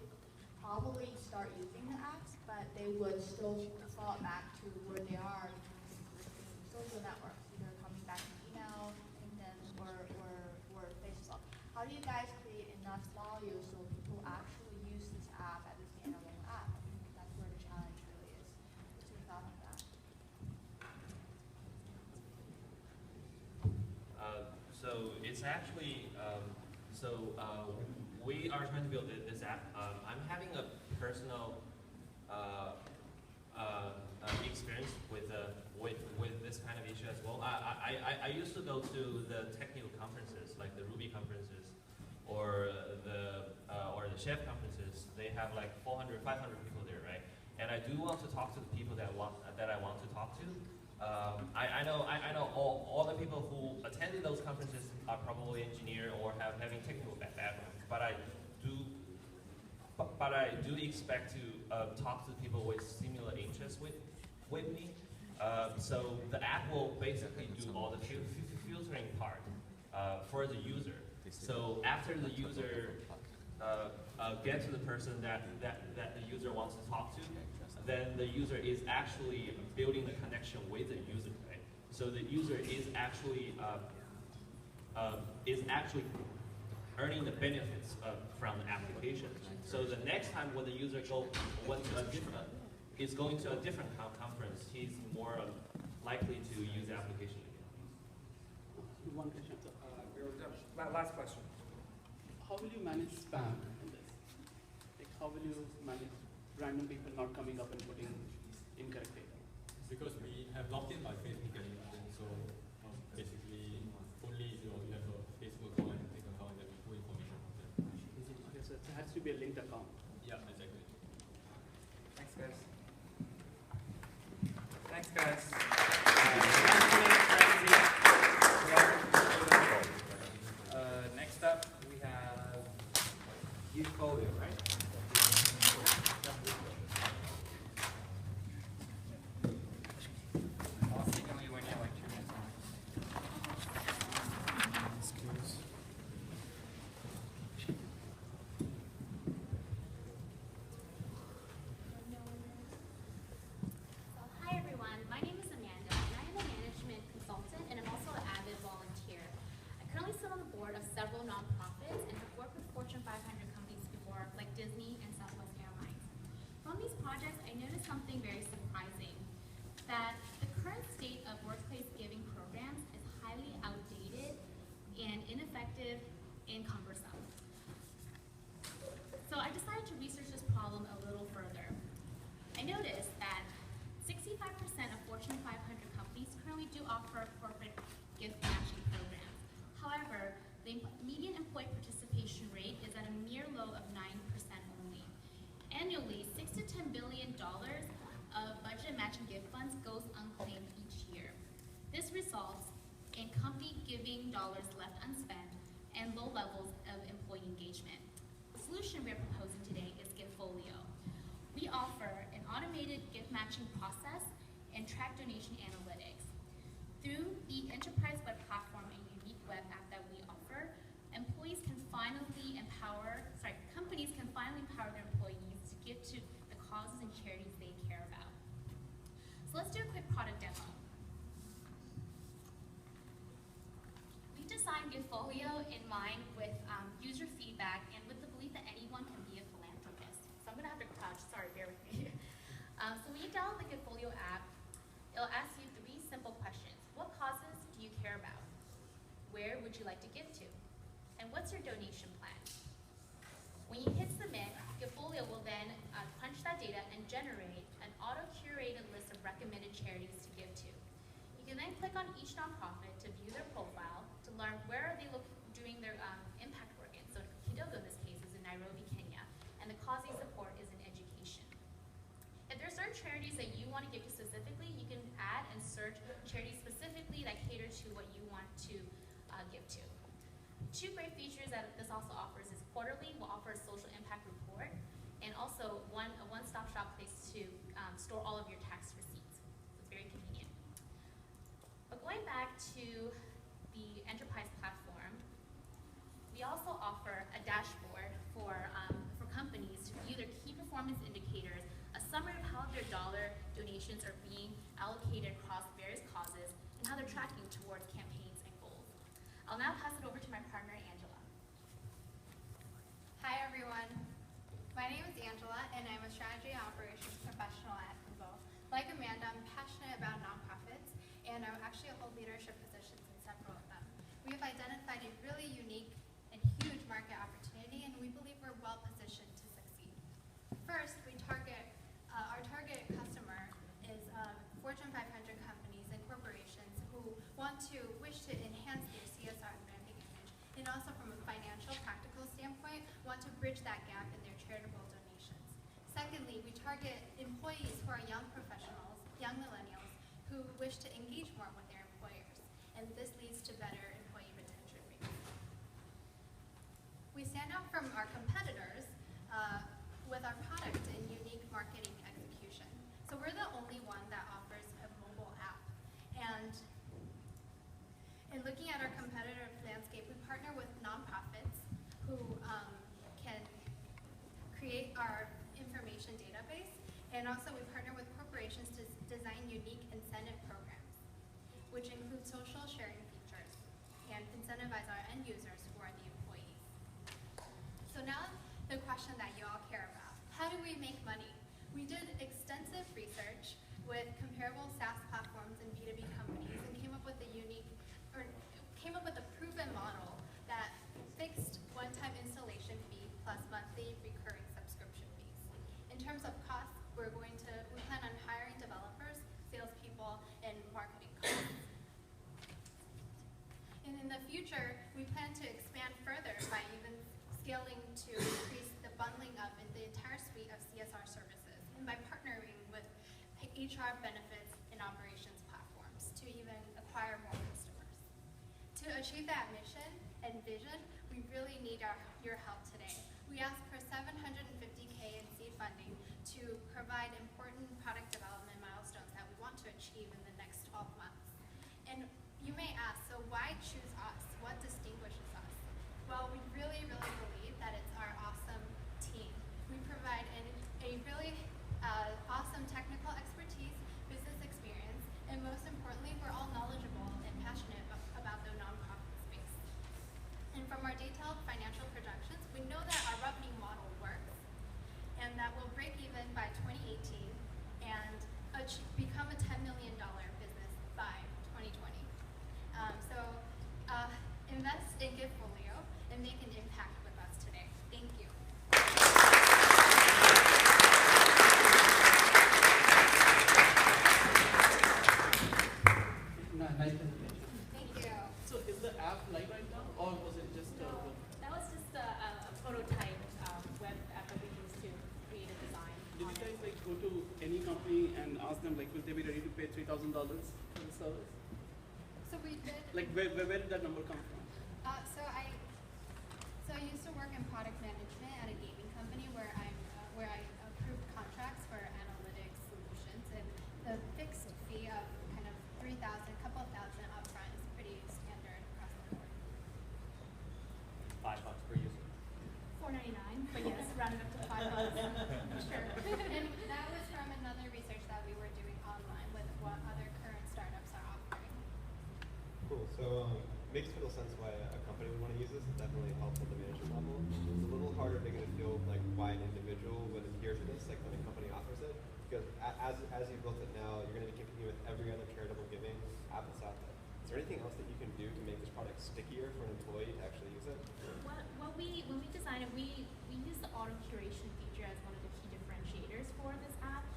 probably start using the apps, but they would still default back to where they are using existing social networks, either coming back to email, LinkedIn, or Facebook. How do you guys create enough value so people actually use this app as a standalone app? I think that's where the challenge really is. What's your thought on that? So it's actually, we are trying to build this app. I'm having a personal experience with this kind of issue as well. I used to go to the technical conferences, like the Ruby conferences, or the Chef conferences. They have like 400, 500 people there, right? And I do want to talk to the people that I want to talk to. I know all the people who attended those conferences are probably engineer or having technical background, but I do expect to talk to people with similar interests with me. So the app will basically do all the filtering part for the user. So after the user gets to the person that the user wants to talk to, then the user is actually building the connection with the user, right? So the user is actually earning the benefits from the application. So the next time when the user is going to a different conference, he's more likely to use the application again. One question. Last question. How will you manage spam in this? Like, how will you manage random people not coming up and putting incorrect data? Because we have logged in by Facebook and LinkedIn, so basically only you have a Facebook account and LinkedIn account that we pull information from them. Okay, so it has to be a linked account. Yeah, exactly. Thanks, guys. Thanks, guys. Next up, we have Youthfolio, right? I'll signal you when you have like 2 minutes on. Hi everyone, my name is Amanda, and I am a management consultant, and I'm also an avid volunteer. I currently sit on the board of several nonprofits and have worked with Fortune 500 companies before, like Disney and Southwest Airlines. From these projects, I noticed something very surprising, that the current state of workplace giving programs is highly outdated and ineffective and cumbersome. So I decided to research this problem a little further. I noticed that 65% of Fortune 500 companies currently do offer corporate gift matching programs. However, the median employee participation rate is at a mere low of 9% only. Annually, $6 to $10 billion of budget matching gift funds goes unclaimed each year. This results in company giving dollars left unspent and low levels of employee engagement. The solution we're proposing today is Giftfolio. We offer an automated gift matching process and track donation analytics. Through the enterprise web platform and unique web app that we offer, companies can finally empower their employees to give to the causes and charities they care about. So let's do a quick product demo. We designed Giftfolio in mind with user feedback and with the belief that anyone can be a philanthropist. So I'm gonna have to crouch, sorry, bear with me. So when you download the Giftfolio app, it'll ask you 3 simple questions. What causes do you care about? Where would you like to give to? And what's your donation plan? When you hit submit, Giftfolio will then punch that data and generate an auto-curated list of recommended charities to give to. You can then click on each nonprofit to view their profile, to learn where are they doing their impact work in. So Kidogo in this case is in Nairobi, Kenya, and the cause they support is in education. If there's certain certain charities that you want to give to specifically, you can add and search charities specifically that cater to what you want to give to. Two great features that this also offers is quarterly will offer a social impact report, and also a one-stop shop place to store all of your tax receipts. So it's very convenient. But going back to the enterprise platform, we also offer a dashboard for companies to view their key performance indicators, a summary of how their dollar donations are being allocated across various causes, and how they're tracking towards campaigns and goals. I'll now pass it over to my partner, Angela. Hi, everyone. My name is Angela, and I'm a strategy and operations professional at Google. Like Amanda, I'm passionate about nonprofits, and I actually hold leadership positions in several of them. We have identified a really unique and huge market opportunity, and we believe we're well positioned to succeed. First, our target customer is Fortune 500 companies and corporations who wish to enhance their CSR branding image, and also from a financial, practical standpoint, want to bridge that gap in their charitable donations. Secondly, we target employees who are young professionals, young millennials, who wish to engage more with their employers, and this leads to better employee retention rates. We stand out from our competitors with our product and unique marketing execution. So we're the only one that offers a mobile app. And in looking at our competitive landscape, we partner with nonprofits who can create our information database, and also we partner with corporations to design unique incentive programs, which include social sharing features and incentivize our end users who are the employees. So now the question that you all care about: how do we make money? We did extensive research with comparable SaaS platforms and B2B companies, and came up with a proven model that fixed one-time installation fee plus monthly recurring subscription fees. In terms of costs, we plan on hiring developers, salespeople, and marketing costs. And in the future, we plan to expand further by even scaling to increase the bundling of in the entire suite of CSR services, and by partnering with HR benefits and operations platforms to even acquire more customers. To achieve that mission and vision, we really need your help today. We ask for $750K in seed funding to provide important product development milestones that we want to achieve in the next 12 months. And you may ask, so why choose us? What distinguishes us? Well, we really, really believe that it's our awesome team. We provide a really awesome technical expertise, business experience, and most importantly, we're all knowledgeable and passionate about the nonprofit space. And from our detailed financial projections, we know that our revenue model works, and that we'll break even by 2018 and become a $10 million business by 2020. Invest in Giftfolio and make an impact with us today. Thank you. Nice presentation. Thank you. So is the app live right now, or was it just That was just a prototype web app that we used to create a design. Did you guys go to any company and ask them will they be ready to pay $3,000 for the service? So we did. Where did that number come from? So I used to work in product management at a gaming company where I approved contracts for analytics solutions, and the fixed fee of kind of $3,000, a couple of thousand upfront is pretty standard across the board. $5 per user. $4.99, but yes, rounded up to $5. Sure. And that was from another research that we were doing online with what other current startups are offering. Cool. So makes total sense why a company would want to use this. It definitely helps at the management level. It's a little harder to get a feel like why an individual would adhere to this, like when a company offers it. Because as you've built it now, you're going to be competing with every other charitable giving app that's out there. Is there anything else that you can do to make this product stickier for an employee to actually use it? When we designed it, we used the auto curation feature as one of the key differentiators for this app.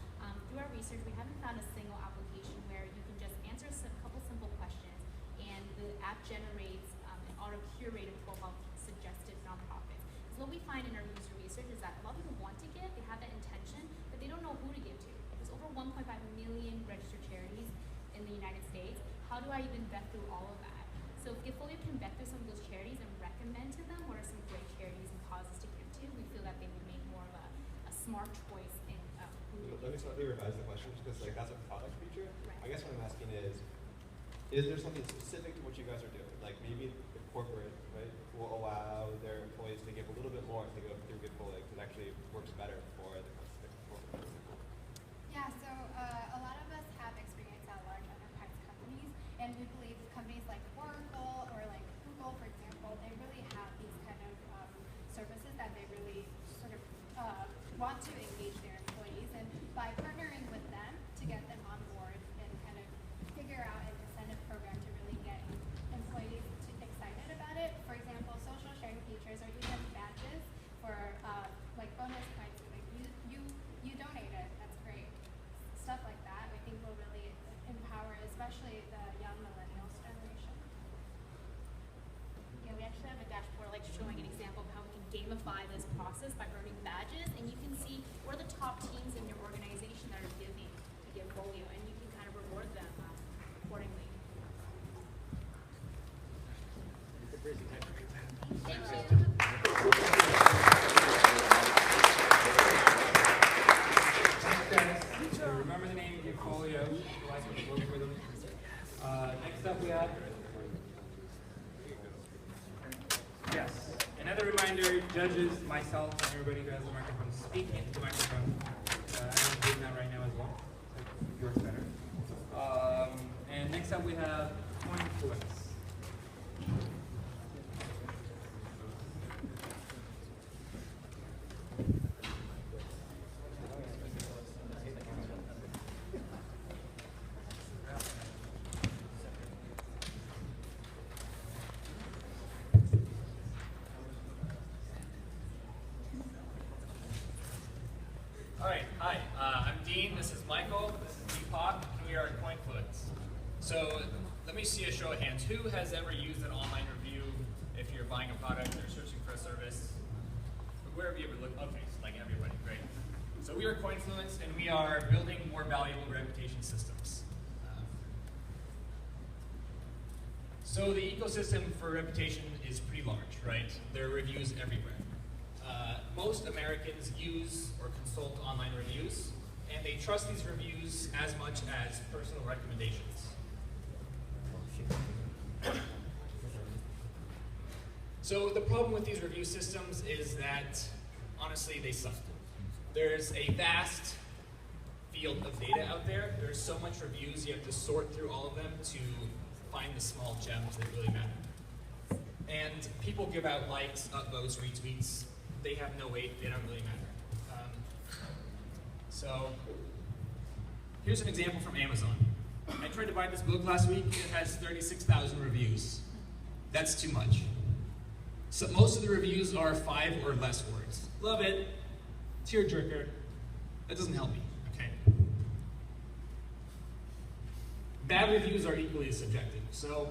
Through our research, we haven't found a single application where you can just answer a couple simple questions and the app generates an auto-curated profile of suggested nonprofits. Because what we find in our user research is that a lot of people want to give, they have that intention, but they don't know who to give to. There's over over 1.5 million registered charities in the United States. How do I even vet through all of that? So if Giftfolio can vet through some of those charities and recommend to them what are some great charities and causes to give to, we feel that they would make more of a smart choice in who Let me slightly revise the question because like that's a product feature. Right. I guess what I'm asking is there something specific to what you guys are doing? Like maybe the corporate, right, will allow their employees to give a little bit more if they go through Giftfolio because it actually works better for the corporate. Yeah, so a lot of us have experience at large enterprise companies, and we believe companies like Oracle or like Google, for example, they really have these kind of services that they really sort of want to engage their employees, and by partnering with them to get them on board and kind of figure out an incentive program to really get employees excited about it. For example, social sharing features or even badges for like bonus points. Like you donated, that's great. Stuff like that, I think will really empower, especially the young millennials generation. Yeah, we actually have a dashboard like showing an example of how we can gamify this process by earning badges, and you can see what are the top teams in your organization that are giving to Giftfolio, and you can kind of reward them accordingly. So remember the name Giftfolio. Otherwise, we work with them. Next up, we have. Yes. Another reminder: judges, myself, and everybody who has a microphone, speak into the microphone. I'm doing that right now as well. So yours better. And next up, we have Coinfluence. All right, hi, I'm Dean, this is Michael, this is Deepak, and we are at Coinfluence. So let me see a show of hands. Who has ever used an online review if you're buying a product or searching for a service? Where have you ever looked? Okay, so like everybody, great. So we are Coinfluence, and we are building more valuable reputation systems. So the ecosystem for reputation is pretty large, right? There are reviews everywhere. Most Americans use or consult online reviews, and they trust these reviews as much as personal recommendations. So the problem with these review systems is that, honestly, they suck. There's a vast field of data out there. There's so much reviews, you have to sort through all of them to find the small gems that really matter. And people give out likes, upvotes, retweets. They have no weight, they don't really matter. So here's an example from Amazon. I tried to buy this book last week, it has 36,000 reviews. That's too much. So most of the reviews are 5 or less words. Love it, tearjerker. That doesn't help me, okay? Bad reviews are equally as subjective. So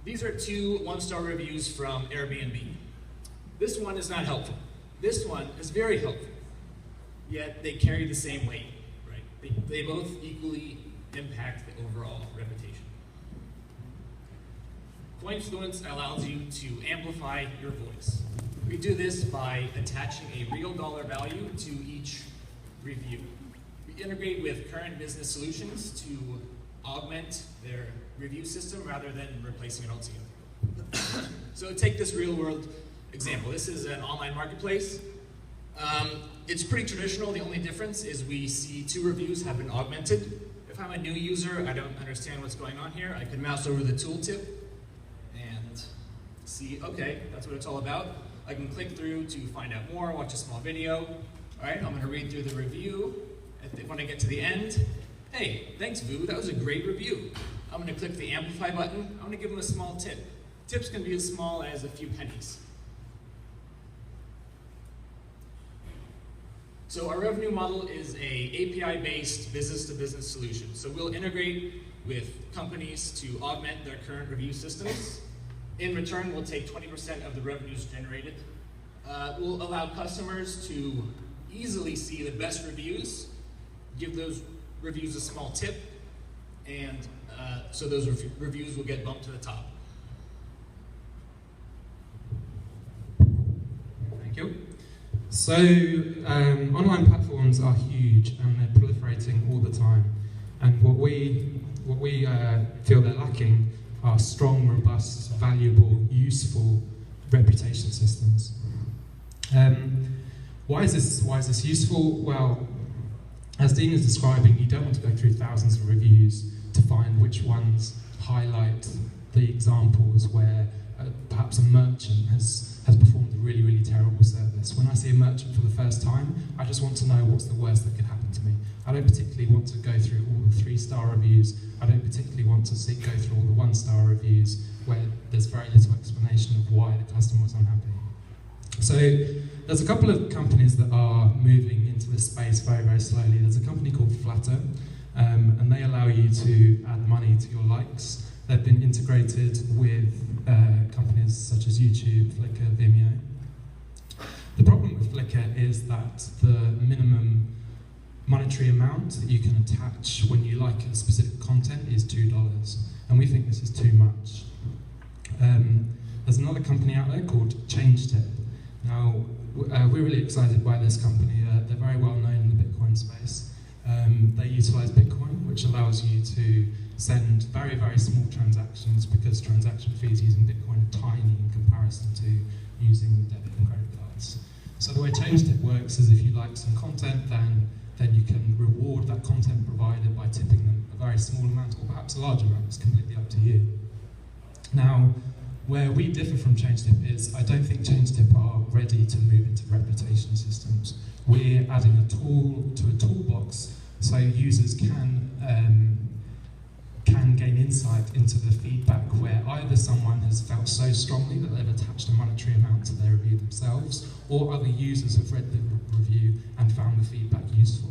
these are 2 one-star reviews from Airbnb. This one is not helpful. This one is very helpful. Yet they carry the same weight, right? They both equally impact the overall reputation. Coinfluence allows you to amplify your voice. We do this by attaching a real dollar value to each review. We integrate with current business solutions to augment their review system rather than replacing it altogether. So take this real world example. This is an online marketplace. It's pretty traditional. The only difference is we see 2 reviews have been augmented. If I'm a new user, I don't understand what's going on here, I can mouse over the tooltip and see, okay, that's what it's all about. I can click through to find out more, watch a small video. All right, I'm gonna read through the review. When I get to the end, hey, thanks Vu, that was a great review. I'm gonna click the amplify button. I'm gonna give them a small tip. Tips can be as small as a few pennies. So our revenue model is a API-based business-to-business solution. So we'll integrate with companies to augment their current review systems. In return, we'll take 20% of the revenues generated. We'll allow customers to easily see the best reviews give those reviews a small tip, and so those reviews will get bumped to the top. Thank you. So online platforms are huge and they're proliferating all the time. And what we feel they're lacking are strong, robust, valuable, useful reputation systems. Why is this useful? Well, as Dean is describing, you don't want to go through thousands of reviews to find which ones highlight the examples where perhaps a merchant has performed a really, really terrible service. When I see a merchant for the first time, I just want to know what's the worst that could happen to me. I don't particularly want to go through all the 3-star reviews. I don't particularly want to go through all the 1-star reviews where there's very little explanation of why the customer was unhappy. So there's a couple of companies that are moving into this space very, very slowly. There's a company called Flutter, and they allow you to add money to your likes. They've been integrated with companies such as YouTube, Flickr, Vimeo. The problem with Flickr is that the minimum monetary amount that you can attach when you like a specific content is $2, and we think this is too much. There's another company out there called ChangeTip. Now, we're really excited by this company. They're very well known in the Bitcoin space. They utilize Bitcoin, which allows you to send very, very small transactions because transaction fees using Bitcoin are tiny in comparison to using debit and credit cards. So the way ChangeTip works is if you like some content, then you can reward that content provider by tipping them a very small amount or perhaps a large amount. It's completely up to you. Now, where we differ from ChangeTip is I don't think ChangeTip are ready to move into reputation systems. We're adding a tool to a toolbox so users can gain insight into the feedback where either someone has felt so strongly that they've attached a monetary amount to their review themselves, or other users have read the review and found the feedback useful.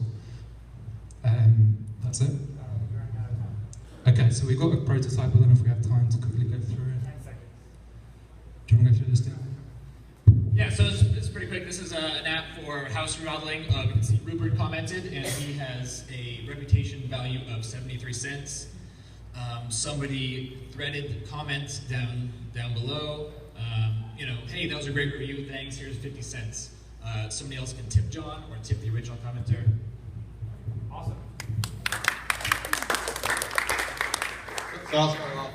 That's it. Okay, so we've got a prototype. I don't know if we have time to quickly go through it. 10 seconds. Do you want to go through this, Dan? Yeah, so it's pretty quick. This is an app for house remodeling. You can see Rupert commented, and he has a reputation value of 73 cents. Somebody threaded comments down below. You know, hey, that was a great review, thanks, here's 50 cents. Somebody else can tip John or tip the original commenter. Awesome. So I'll start off,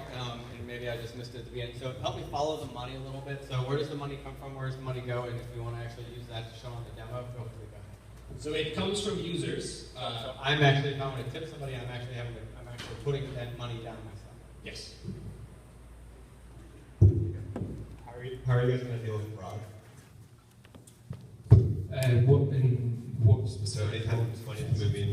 and maybe I just missed it at the beginning. So help me follow the money a little bit. So where does the money come from? Where does the money go? And if we want to actually use that to show on the demo, feel free to go ahead. So it comes from users. So I'm actually, if I want to tip somebody, I'm actually putting that money down myself. Yes. How are you guys going to deal with fraud? What specific? So anytime money is moving